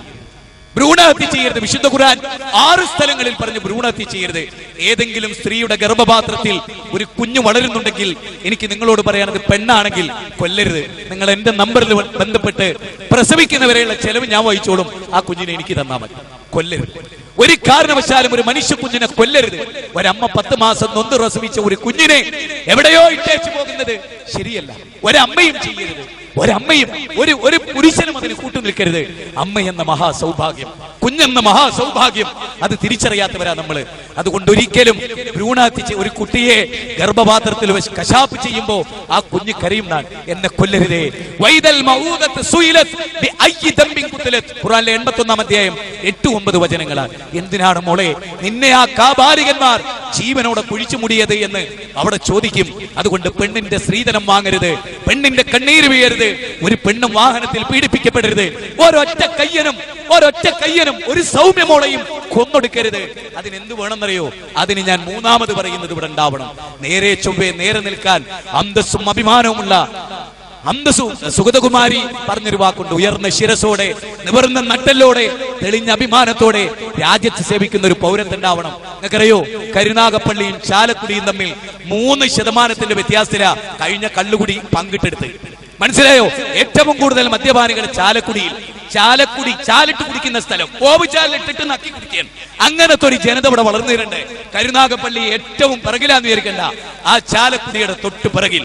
ഭ്രൂണഹത്യ ചെയ്യരുത്. വിശുദ്ധ ഖുർആൻ 6 സ്ഥലങ്ങളിൽ പറഞ്ഞു ഭ്രൂണഹത്യ ചെയ്യരുത്. ഏതെങ്കിലും സ്ത്രീയുടെ ഗർഭപാത്രത്തിൽ ഒരു കുഞ്ഞു വളരുന്നുണ്ടെങ്കിൽ എനിക്ക് നിങ്ങളോട് പറയാനത് പെണ്ണാണെങ്കിൽ കൊല്ലരുത്. നിങ്ങൾ എന്റെ നമ്പറിൽ ബന്ധപ്പെട്ട് പ്രസവിക്കുന്നവരെയുള്ള ചെലവ് ഞാൻ വഹിച്ചോളും. ആ കുഞ്ഞിനെ എനിക്ക് തന്നാൽ മതി. കൊല്ലരുത്. ഒരു കാരണവശാലും ഒരു മനുഷ്യ കുഞ്ഞിനെ കൊല്ലരുത്. ഒരമ്മ 10 മാസം നൊന്ത് പ്രസവിച്ച ഒരു കുഞ്ഞിനെ എവിടെയോ ഇട്ടേച്ചു പോകുന്നത് ശരിയല്ല. ഒരമ്മയും ചെയ്യരുത്. ഒരമ്മയും ഒരു പുരുഷനും അതിന് കൂട്ടു നിൽക്കരുത്. അമ്മ എന്ന മഹാസൗഭാഗ്യം, കുഞ്ഞെന്ന മഹാസൗഭാഗ്യം അത് തിരിച്ചറിയാത്തവരാ നമ്മള്. അതുകൊണ്ട് ഒരിക്കലും ഭ്രൂണഹത്യ ഒരു കുട്ടിയെ ഗർഭപാത്രത്തിൽ വെച്ച് കശാപ്പ് ചെയ്യുമ്പോ ആ കുഞ്ഞ് കരയുന്നാണ്. എന്നെ കൊല്ലരുതേ. ഖുർആനിലെ 81-ാം അധ്യായം 8-9 വചനങ്ങളാണ്. എന്തിനാണ് മോളെ നിന്നെ ആ കാബാലികന്മാർ ജീവനോടെ കുഴിച്ചു മുടിയത് എന്ന് അവിടെ ചോദിക്കും. അതുകൊണ്ട് പെണ്ണിന്റെ സ്ത്രീധനം വാങ്ങരുത്, പെണ്ണിന്റെ കണ്ണീര് വീഴരുത്, ഒരു പെണ്ണും വാഹനത്തിൽ പീഡിപ്പിക്കപ്പെടരുത്, ഒരൊറ്റ കയ്യനും ഒരു സൗമ്യമോളെയും കൊന്നൊടുക്കരുത്. അതിനെന്ത് വേണമെന്നറിയോ? അതിന് ഞാൻ 3ാമത് പറയുന്നത് ഇവിടെ ഉണ്ടാവണം. നേരെ ചൊവ്വേ നേരെ നിൽക്കാൻ അന്തസ്സും അഭിമാനവുമുള്ള സുഗതകുമാരി പറഞ്ഞൊരു വാക്കുണ്ട്. ഉയർന്ന ശിരസോടെ, നിവർന്ന നട്ടലോടെ, തെളിഞ്ഞ അഭിമാനത്തോടെ രാജ്യത്ത് സേവിക്കുന്ന ഒരു പൗരത്തുണ്ടാവണം. നിങ്ങൾക്കറിയോ, കരുനാഗപ്പള്ളിയും ചാലക്കുടിയും തമ്മിൽ 3% വ്യത്യാസത്തിലാ കഴിഞ്ഞ കള്ളുകുടി പങ്കിട്ടെടുത്ത്. മനസ്സിലായോ? ഏറ്റവും കൂടുതൽ മദ്യപാനികൾ ചാലിട്ട് കുടിക്കുന്ന സ്ഥലം, ഓവുചാലിട്ടിട്ട് നക്കി കുടിക്കാൻ. അങ്ങനത്തെ ഒരു ജനത ഇവിടെ വളർന്നിട്ടുണ്ട്. കരുനാഗപ്പള്ളി ഏറ്റവും പിറകിലാന്ന് വിചാരിക്കണ്ട, ആ ചാലക്കുടിയുടെ തൊട്ട് പിറകിൽ.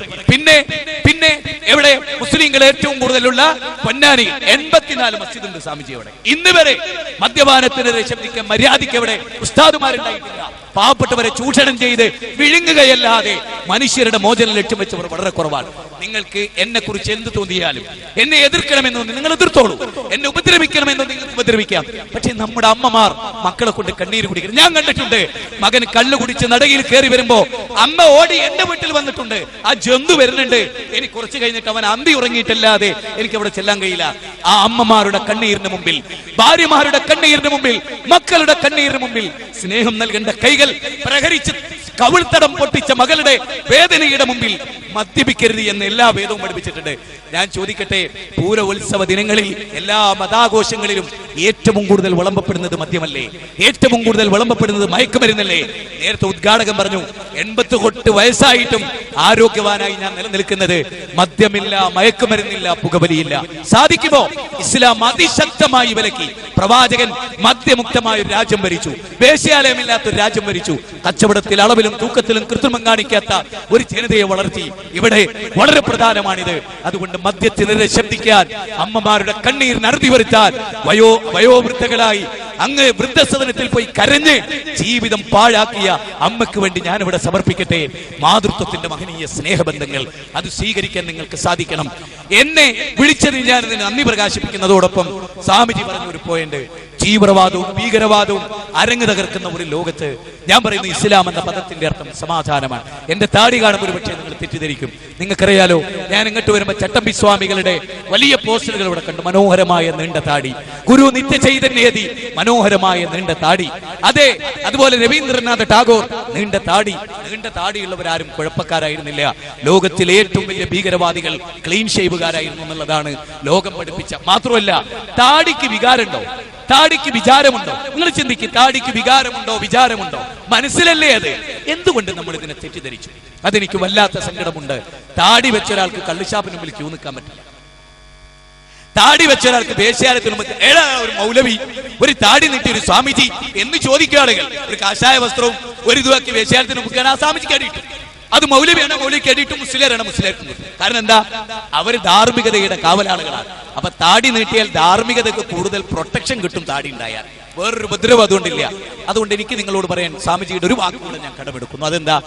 പിന്നെ എവിടെ മുസ്ലിങ്ങൾ ഏറ്റവും കൂടുതലുള്ള പൊന്നാനി 84 മസ്ജിദ് ഉണ്ട് സ്വാമിജി. അവിടെ ഇന്ന് വരെ മദ്യപാനത്തിനെതിരെ ശബ്ദിക്കാൻ മര്യാദയ്ക്ക് എവിടെ ഉസ്താദുമാരുണ്ടായിട്ടില്ല. പാവപ്പെട്ടവരെ ചൂഷണം ചെയ്ത് വിഴുങ്ങുകയല്ലാതെ മനുഷ്യരുടെ മോചനം ലക്ഷ്യം വെച്ചവർ വളരെ കുറവാണ്. നിങ്ങൾക്ക് എന്നെ കുറിച്ച് എന്ത് തോന്നിയാലും, എന്നെ എതിർക്കണമെന്നോ നിങ്ങൾ എതിർത്തോളൂ, എന്നെ ഉപദ്രവിക്കണമെന്നോ നിങ്ങൾക്ക് ഉപദ്രവിക്കാം. പക്ഷെ നമ്മുടെ അമ്മമാർ മക്കളെ കൊണ്ട് കണ്ണീര് കുടിക്കണം. ഞാൻ കണ്ടിട്ടുണ്ട്, മകൻ കള്ളു കുടിച്ച് നടയിൽ കയറി വരുമ്പോ അമ്മ ഓടി എന്റെ വീട്ടിൽ വന്നിട്ടുണ്ട്. ആ ജന്തു വരുന്നുണ്ട്, എനിക്ക് കുറച്ച് കഴിഞ്ഞിട്ട് അവൻ അന്തി ഉറങ്ങിയിട്ടല്ലാതെ എനിക്ക് അവിടെ ചെല്ലാൻ കഴിയില്ല. ആ അമ്മമാരുടെ കണ്ണീരിന് മുമ്പിൽ, ഭാര്യമാരുടെ കണ്ണീരിന് മുമ്പിൽ, മക്കളുടെ കണ്ണീരിന് മുമ്പിൽ സ്നേഹം നൽകേണ്ട കൈകൾ പ്രഹരിച്ച് കവിൾത്തടം പൊട്ടിച്ച മകളുടെ വേദനയുടെ മുമ്പിൽ മദ്യപിക്കരുത് എന്ന് എല്ലാ വേദവും പഠിപ്പിച്ചിട്ടുണ്ട്. ഞാൻ ചോദിക്കട്ടെ, പൂരോത്സവ ദിനങ്ങളിൽ എല്ലാ മതാഘോഷങ്ങളിലും ഏറ്റവും കൂടുതൽ വിളമ്പപ്പെടുന്നത് മദ്യമല്ലേ? ഏറ്റവും കൂടുതൽ വിളമ്പപ്പെടുന്നത് മയക്കുമരുന്നല്ലേ? നേരത്തെ ഉദ്ഘാടകൻ പറഞ്ഞു, 88 വയസ്സായിട്ടും ആരോഗ്യവാനായി ഞാൻ നിലനിൽക്കുന്നത് മദ്യമില്ല, മയക്കുമരുന്നില്ല, പുകവലിയില്ല. സാധിക്കുമോ? ഇസ്ലാം അതിശക്തമായി വിലക്കി. പ്രവാചകൻ മദ്യമുക്തമായ ഒരു രാജ്യം ഭരിച്ചു, വേശ്യാലയമില്ലാത്ത ഒരു രാജ്യം ഭരിച്ചു, കച്ചവടത്തിൽ അളവിലും തൂക്കത്തിലും കൃത്രിമം കാണിക്കാത്ത ഒരു ജനതയെ വളർത്തി. ഇവിടെ വളരെ പ്രധാനമാണിത്. അതുകൊണ്ട് മദ്യത്തിനെതിരെ ശബ്ദിക്കാൻ, അമ്മമാരുടെ കണ്ണീരിന് അറുതി വരുത്താൻ, വയോവൃദ്ധകളായി അങ്ങ് വൃദ്ധസദനത്തിൽ പോയി കരഞ്ഞ് ജീവിതം പാഴാക്കിയ അമ്മയ്ക്ക് വേണ്ടി ഞാനിവിടെ സമർപ്പിക്കട്ടെ മാതൃത്വത്തിന്റെ മഹനീയ സ്നേഹബന്ധങ്ങൾ. അത് സ്വീകരിക്കാൻ നിങ്ങൾക്ക് സാധിക്കണം. എന്നെ വിളിച്ചതിൽ ഞാൻ നന്ദി പ്രകാശിപ്പിക്കുന്നതോടൊപ്പം സ്വാമിജി പറഞ്ഞ ഒരു പോയിന്റ്, തീവ്രവാദവും ഭീകരവാദവും അരങ്ങ് തകർക്കുന്ന ഒരു ലോകത്ത് ഞാൻ പറയുന്നു ഇസ്ലാം എന്ന പദത്തിന്റെ അർത്ഥം സമാധാനമാണ്. എന്റെ താടി കാണുമ്പോൾ ഒരു പക്ഷേ നിങ്ങൾ തെറ്റിദ്ധരിക്കും. നിങ്ങൾക്കറിയാലോ, ഞാൻ ഇങ്ങോട്ട് വരുമ്പോൾ ചട്ടമ്പി സ്വാമികളുടെ വലിയ പോസ്റ്ററുകൾ ഇവിടെ കണ്ടു. മനോഹരമായ നീണ്ട താടി, ഗുരു നിത്യചൈതന്യതി, മനോഹരമായ നീണ്ട താടി. അതെ, അതുപോലെ രവീന്ദ്രനാഥ് ടാഗോർ നീണ്ട താടിയുള്ളവരാരും കുഴപ്പക്കാരായിരുന്നില്ല. ലോകത്തിലെ ഏറ്റവും വലിയ ഭീകരവാദികൾ ക്ലീൻ ഷേവുകാരായിരുന്നു എന്നുള്ളതാണ് ലോകം പഠിപ്പിച്ച. മാത്രമല്ല, താടിക്ക് വികാരമുണ്ടോ? താടിക്ക് വിചാരമുണ്ടോ? നിങ്ങൾ ചിന്തിക്കും, താടിക്ക് വിചാരമുണ്ടോ? മനസ്സിലല്ലേ അത്? എന്തുകൊണ്ട് നമ്മൾ ഇതിനെ തെറ്റിദ്ധരിച്ചു? അതെനിക്ക് വല്ലാത്ത സങ്കടമുണ്ട്. താടി വെച്ച ഒരാൾക്ക് കള്ളുഷാപ്പിന് മുമ്പിൽ ക്യൂ നിൽക്കാൻ പറ്റില്ല. താടി വെച്ച ഒരാൾക്ക് വേശ്യാലയത്തിന് മുമ്പ് ഒരു മൗലവി ഒരു താടി നീട്ടി ഒരു സ്വാമിജി എന്ന് ചോദിക്കുക ആളുകൾ. ഒരു കാഷായ വസ്ത്രവും ഒരു ഇതുവാക്കി വേശ്യാലയത്തിന് മുമ്പിൽ ആ സ്വാമിജിക്ക് അടിയിട്ടു. അത് മൗലവിയാണ്, മൗലവിക്ക് അടിയിട്ടു. മുസ്ലിയാരാണ്, മുസ്ലിയാർക്ക്. കാരണം എന്താ? അവർ ധാർമ്മികതയുടെ കാവലാളുകളാണ്. അപ്പൊ താടി നീട്ടിയാൽ ധാർമ്മികതയ്ക്ക് കൂടുതൽ പ്രൊട്ടക്ഷൻ കിട്ടും. താടി ഉണ്ടായാൽ വേറൊരു ഉപദ്രവം അതുകൊണ്ടില്ല. അതുകൊണ്ട് എനിക്ക് നിങ്ങളോട് പറയാൻ സ്വാമിജിയുടെ ഒരു വാക്കുകൂടെ ഞാൻ കടമെടുക്കുന്നു. അതെന്താ?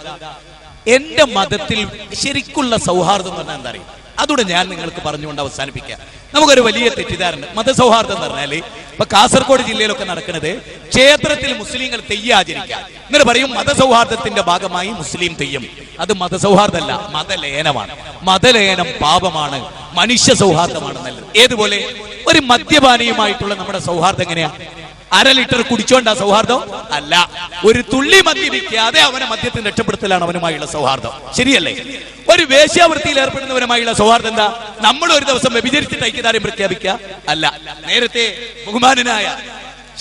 എന്റെ മതത്തിൽ ശരിക്കുള്ള സൗഹാർദ്ദം എന്ന് പറഞ്ഞാൽ എന്താ അറിയാം? അതുകൂടെ ഞാൻ നിങ്ങൾക്ക് പറഞ്ഞുകൊണ്ട് അവസാനിപ്പിക്കാം. നമുക്കൊരു വലിയ തെറ്റിദ്ധാരണ. മതസൗഹാർദ്ദം എന്ന് പറഞ്ഞാല് ഇപ്പൊ കാസർഗോഡ് ജില്ലയിലൊക്കെ നടക്കുന്നത്, ക്ഷേത്രത്തിൽ മുസ്ലിങ്ങൾ തെയ്യം ആചരിക്കാം എന്നിട്ട് പറയും മതസൗഹാർദ്ദത്തിന്റെ ഭാഗമായി മുസ്ലിം തെയ്യം. അത് മതസൗഹാർദ്ദമല്ല, മതലയനമാണ്. മതലയനം പാപമാണ്, മനുഷ്യ സൗഹാർദ്ദമാണ് നല്ലത്. ഏതുപോലെ ഒരു മദ്യപാനിയുമായിട്ടുള്ള നമ്മുടെ സൗഹാർദ്ദം എങ്ങനെയാ? 1/2 ലിറ്റർ കുടിച്ചോണ്ടാ സൗഹാർദ്ദം? അല്ല. ഒരു തുള്ളി മദ്യപിക്കാതെ അവനെ മദ്യത്തിന് രക്ഷപ്പെടുത്തലാണ് അവനുമായുള്ള സൗഹാർദ്ദം. ശരിയല്ലേ? ഒരു വേശ്യാവൃത്തിയിൽ ഏർപ്പെടുന്നവനുമായുള്ള സൗഹാർദ്ദം എന്താ? നമ്മൾ ഒരു ദിവസം വ്യഭിചരിച്ചിട്ട് ഐക്യദാർഢ്യം പ്രഖ്യാപിക്കുക? അല്ല. നേരത്തെ ബഹുമാനനായ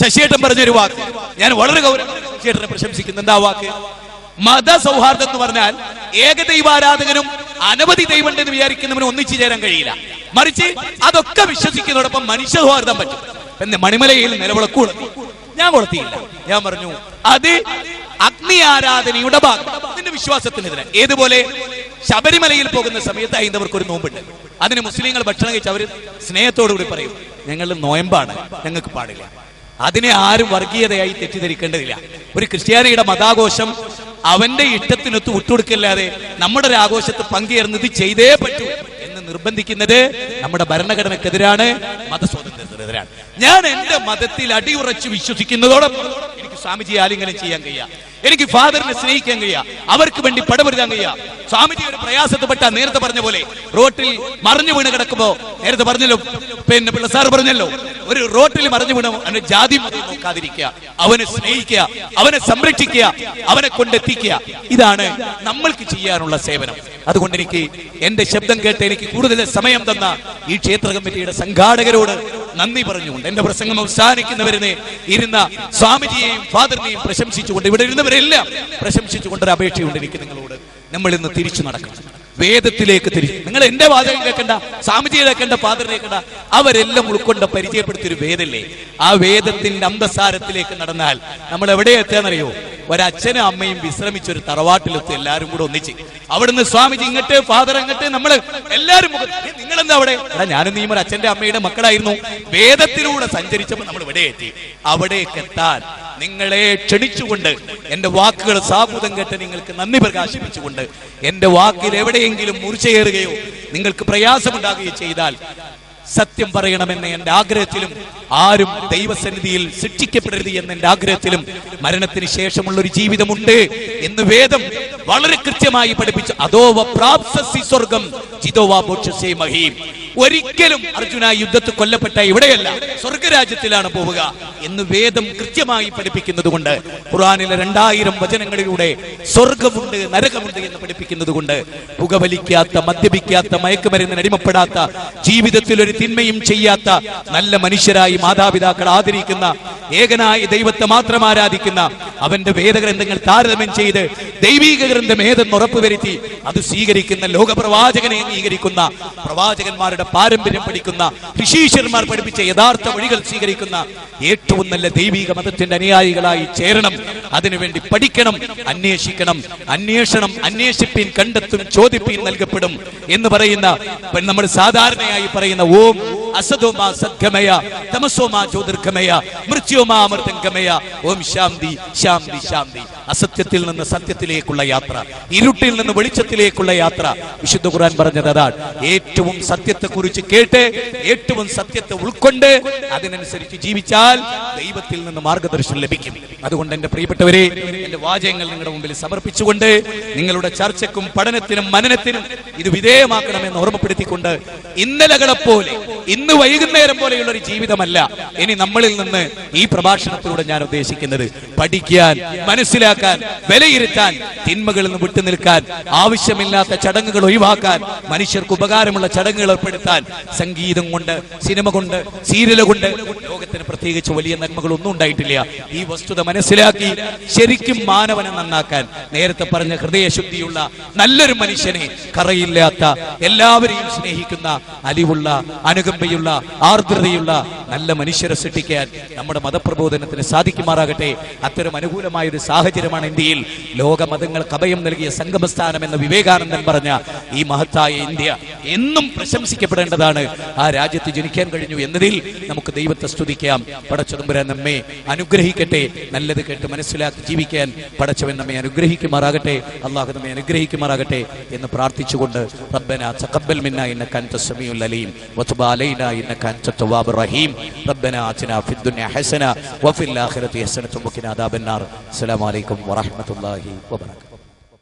ശശിയേട്ടൻ പറഞ്ഞൊരു വാക്ക് ഞാൻ വളരെ ഗൗരവം ശശിയേട്ടനെ പ്രശംസിക്കുന്നു. എന്താ വാക്ക്? മതസൗഹാർദ്ദം എന്ന് പറഞ്ഞാൽ ഏകദൈവാരാധകനും അനവധി ദൈവമുണ്ടെന്ന് വിചാരിക്കുന്നവനും ഒന്നിച്ചു ചേരാൻ കഴിയില്ല. മറിച്ച് അതൊക്കെ വിശ്വസിക്കുന്നതോടൊപ്പം മനുഷ്യ സൗഹാർദ്ദം പറ്റും. പിന്നെ മണിമലയിൽ നിലവിളക്ക് കൊളുത്തി, ഞാൻ കൊളുത്തിയില്ല. ഞാൻ പറഞ്ഞു അത് അഗ്നി ആരാധനയുടെ ഭാഗം, അതിന്റെ വിശ്വാസത്തിനെതിരെ. ഏതുപോലെ ശബരിമലയിൽ പോകുന്ന സമയത്ത് ഹൈന്ദവർക്ക് ഒരു നോമ്പുണ്ട്. അതിന് മുസ്ലിങ്ങൾ ഭക്ഷണം കഴിച്ച് അവർ സ്നേഹത്തോടുകൂടി പറയും ഞങ്ങൾ നോയമ്പാണ്, ഞങ്ങൾക്ക് പാടില്ല. അതിനെ ആരും വർഗീയതയായി തെറ്റിദ്ധരിക്കേണ്ടതില്ല. ഒരു ക്രിസ്ത്യാനിയുടെ മതാഘോഷം അവന്റെ ഇഷ്ടത്തിനൊത്ത് വിട്ടുകൊടുക്കല്ലാതെ നമ്മുടെ ഒരു ആഘോഷത്തെ പങ്കുചേർന്ന് ഇത് ചെയ്തേ പറ്റൂ എന്ന് നിർബന്ധിക്കുന്നത് നമ്മുടെ ഭരണഘടനക്കെതിരാണ്, മതസ്വാതന്ത്ര്യത്തിനെതിരാണ്. ഞാൻ എന്റെ മതത്തിൽ അടിയുറച്ച് വിശ്വസിക്കുന്നതോടൊപ്പം എനിക്ക് സ്വാമിജിയെ ആലിംഗനം ചെയ്യാൻ കഴിയാം, എനിക്ക് ഫാദറിനെ സ്നേഹിക്കാൻ കഴിയാം, അവർക്ക് വേണ്ടി പടപൊരുതാൻ കഴിയാം. സ്വാമിജി ഒരു പ്രയാസത്തിൽപ്പെട്ട നേരത്തെ പറഞ്ഞ പോലെ റോട്ടിൽ മറിഞ്ഞു വീണ് കിടക്കുമ്പോ, നേരത്തെ പറഞ്ഞല്ലോ, പിന്നെ പിള്ള സാർ പറഞ്ഞല്ലോ, ഒരു റോട്ടിൽ മറിഞ്ഞു വീണ അവന്റെ ജാതി മതം നോക്കാതിരിക്കുക, അവനെ സ്നേഹിക്കുക, അവനെ സംരക്ഷിക്കുക, അവനെ കൊണ്ടെത്തിക്കുക. ഇതാണ് നമ്മൾക്ക് ചെയ്യാനുള്ള സേവനം. അതുകൊണ്ട് എനിക്ക് എന്റെ ശബ്ദം കേട്ട് എനിക്ക് കൂടുതൽ സമയം തന്ന ഈ ക്ഷേത്ര കമ്മിറ്റിയുടെ സംഘാടകരോട് നന്ദി പറഞ്ഞുകൊണ്ട് എന്റെ പ്രസംഗം അവസാനിക്കുന്നവരെ ഇരുന്ന സ്വാമിജിയെയും ഫാദറിനെയും പ്രശംസിച്ചുകൊണ്ട്, ഇവിടെ ഇരുന്നവരെല്ലാം പ്രശംസിച്ചുകൊണ്ട് ഒരു അപേക്ഷയുണ്ട് എനിക്ക് നിങ്ങളോട്. നമ്മൾ ഇന്ന് തിരിച്ചു നടക്കണം, വേദത്തിലേക്ക് തിരിച്ചു. നിങ്ങൾ എന്റെ വാചകം കേൾക്കണ്ട, സ്വാമിജിയെ കേൾക്കണ്ട, ഫാദറിനെ കേൾക്കണ്ട, അവരെല്ലാം ഉൾക്കൊണ്ട് പരിചയപ്പെടുത്തിയൊരു വേദല്ലേ. ആ വേദത്തിന്റെ അന്തസാരത്തിലേക്ക് നടന്നാൽ നമ്മൾ എവിടെ എത്താന്നറിയോ? ഒരച്ഛനും അമ്മയും വിശ്രമിച്ചൊരു തറവാട്ടിലെത്തി എല്ലാരും കൂടെ ഒന്നിച്ച്. അവിടുന്ന് സ്വാമിജി ഇങ്ങോട്ട്, ഫാദർ അങ്ങോട്ട്, നമ്മള് എല്ലാരും നിങ്ങളെന്താ അവിടെ? ഞാനും നീയും ഒരു അച്ഛന്റെ അമ്മയുടെ മക്കളായിരുന്നു. വേദത്തിലൂടെ സഞ്ചരിച്ചപ്പോൾ നമ്മൾ ഇവിടെ എത്തി. അവിടേക്ക് എത്താൻ നിങ്ങളെ ക്ഷണിച്ചുകൊണ്ട്, എന്റെ വാക്കുകൾ സാബൂതം കേട്ട് നിങ്ങൾക്ക് നന്ദി പ്രകാശിപ്പിച്ചുകൊണ്ട്, എന്റെ വാക്കിൽ എവിടെയെങ്കിലും മൂർച്ചയേറുകയോ നിങ്ങൾക്ക് പ്രയാസമുണ്ടാകുകയോ ചെയ്താൽ സത്യം പറയണമെന്ന് എന്റെ ആഗ്രഹത്തിലും, ആരും ദൈവസന്നിധിയിൽ ശിക്ഷിക്കപ്പെടരുത് എന്ന എന്റെ ആഗ്രഹത്തിലും, മരണത്തിന് ശേഷമുള്ള ഒരു ജീവിതമുണ്ട് എന്ന് വേദം വളരെ കൃത്യമായി പഠിപ്പിച്ചു. അതോവ പ്രാപ്സസി സ്വർഗം ജിതോവാ മോക്ഷസേ മഹീം. ഒരിക്കലും അർജുന യുദ്ധത്തിൽ കൊല്ലപ്പെട്ട ഇവിടെയല്ല, സ്വർഗരാജ്യത്തിലാണ് പോവുക എന്ന് വേദം കൃത്യമായി പഠിപ്പിക്കുന്നത് കൊണ്ട്, ഖുർആനിലെ 2000 വചനങ്ങളിലൂടെ സ്വർഗമുണ്ട് നരകമുണ്ട് എന്ന് പഠിപ്പിക്കുന്നത് കൊണ്ട്, പുകവലിക്കാത്ത, മദ്യപിക്കാത്ത, മയക്കുമരുന്നിന് അടിമപ്പെടാത്ത, ജീവിതത്തിൽ ഒരു തിന്മയും ചെയ്യാത്ത നല്ല മനുഷ്യരായി മാതാപിതാക്കൾ ആദരിക്കുന്ന, ഏകനായ ദൈവത്തെ മാത്രം ആരാധിക്കുന്ന, അവന്റെ വേദഗ്രന്ഥങ്ങൾ താരതമ്യം ചെയ്ത് ദൈവീക ഗ്രന്ഥം ഏതെന്ന് ഉറപ്പുവരുത്തി അത് സ്വീകരിക്കുന്ന, ലോകപ്രവാചകനെ അംഗീകരിക്കുന്ന, പ്രവാചകന്മാരുടെ പാരമ്പര്യം പഠിക്കുന്ന, ഋഷീശ്വരന്മാർ പഠിപ്പിച്ച യഥാർത്ഥ വഴികൾ സ്വീകരിക്കുന്ന ഏറ്റവും നല്ല ദൈവിക മതത്തിന്റെ അനുയായികളായി ചേരണം. അതിനുവേണ്ടി പഠിക്കണം, അന്വേഷിക്കണം. അന്വേഷണം, അന്വേഷിപ്പീൻ, കണ്ടെത്തും, ചോദിപ്പീൻ, നൽകപ്പെടും എന്ന് പറയുന്ന, നമ്മൾ സാധാരണയായി പറയുന്ന ഓം അസതോമാ സദ്ഗമയ തമസോമാ ജ്യോതിർഗമയ മൃത്യോമാ അമൃതംഗമയ ഓം ശാന്തി ശാന്തി ശാന്തി. അസത്യത്തിൽ നിന്ന് സത്യത്തിലേക്കുള്ള യാത്ര, ഇരുട്ടിൽ നിന്ന് വെളിച്ചത്തിലേക്കുള്ള യാത്ര. വിശുദ്ധ ഖുർആൻ പറഞ്ഞത് അതാണ്. ഏറ്റവും സത്യത്തെ കുറിച്ച് കേട്ട്, ഏറ്റവും സത്യത്തെ ഉൾക്കൊണ്ട് അതിനനുസരിച്ച് ജീവിച്ചാൽ ദൈവത്തിൽ നിന്ന് മാർഗദർശനം ലഭിക്കും. അതുകൊണ്ട് എന്റെ പ്രിയപ്പെട്ടവരെ, എന്റെ വാചകങ്ങൾ നിങ്ങളുടെ മുമ്പിൽ സമർപ്പിച്ചുകൊണ്ട്, നിങ്ങളുടെ ചർച്ചയ്ക്കും പഠനത്തിനും മനനത്തിനും ഇത് വിധേയമാക്കണമെന്ന് ഓർമ്മപ്പെടുത്തിക്കൊണ്ട്, ഇന്നലകളെപ്പോലെ, ഇന്ന് വൈകുന്നേരം പോലെയുള്ള ഒരു ജീവിതമല്ല ഇനി നമ്മളിൽ നിന്ന് ഈ പ്രഭാഷണത്തിലൂടെ ഞാൻ ഉദ്ദേശിക്കുന്നത്. പഠിക്കാൻ, മനസ്സിലാക്കാൻ, വിലയിരുത്താൻ, തിന്മകളിൽ നിന്ന് വിട്ടുനിൽക്കാൻ, ആവശ്യമില്ലാത്ത ചടങ്ങുകൾ ഒഴിവാക്കാൻ, മനുഷ്യർക്ക് ഉപകാരമുള്ള ചടങ്ങുകൾ ഏർപ്പെടുത്താൻ, സംഗീതം കൊണ്ട്, സിനിമ കൊണ്ട്, സീരിയൽ കൊണ്ട് ലോകത്തിന് പ്രത്യേകിച്ച് വലിയ നന്മകളൊന്നും ഉണ്ടായിട്ടില്ല. ഈ വസ്തുത മനസ്സിലാക്കി ശരിക്കും മാനവനെ നന്നാക്കാൻ, നേരത്തെ പറഞ്ഞ ഹൃദയശുദ്ധിയുള്ള നല്ലൊരു മനുഷ്യനെ, കറയില്ലാത്ത, എല്ലാവരെയും സ്നേഹിക്കുന്ന, അലിവുള്ള, അനുകമ്പയുള്ള, ആർദ്രതയുള്ള നല്ല മനുഷ്യരെ സൃഷ്ടിക്കാൻ നമ്മുടെ മതപ്രബോധനത്തിന് സാധിക്കുമാറാകട്ടെ. അത്തരം അനുകൂലമായ ഒരു സാഹചര്യമാണ് ഇന്ത്യയിൽ ലോക മതങ്ങൾക്ക് അഭയം നൽകിയ സംഗമസ്ഥാനം എന്ന് വിവേകാനന്ദൻ പറഞ്ഞ ഈ മഹത്തായ ഇന്ത്യ എന്നും പ്രശംസിക്കപ്പെടേണ്ടതാണ്. ആ രാജ്യത്ത് ജനിക്കാൻ കഴിഞ്ഞു എന്നതിൽ നമുക്ക് ദൈവത്തെ സ്തുതിക്കാം. പടച്ചതമ്പുരാൻ നമ്മെ അനുഗ്രഹിക്കട്ടെ. നല്ലത് കേട്ട് മനസ്സിലാക്കി ജീവിക്കാൻ പടച്ചവൻ നമ്മെ അനുഗ്രഹിക്കുമാറാകട്ടെ. അള്ളാഹു നമ്മെ അനുഗ്രഹിക്കുമാറാകട്ടെ എന്ന് പ്രാർത്ഥിച്ചുകൊണ്ട് റബ്ബനാ തഖബ്ബൽ മിന്നാ ഇന്നക അൻതസ് സമീഉൽ അലീം വതുബ് അലൈനാ ഇന്നക അൻതത് തവ്വാബുർ റഹീം റബ്ബനാ ആതിനാ ഫിദ് ദുനിയ ഹസന വഫിൽ ആഖിറതി ഹസനത വഖിനാ അദാബന്നാർ. അസ്സലാമു അലൈക്കും വറഹ്മത്തുള്ളാഹി വബറകാതുഹു.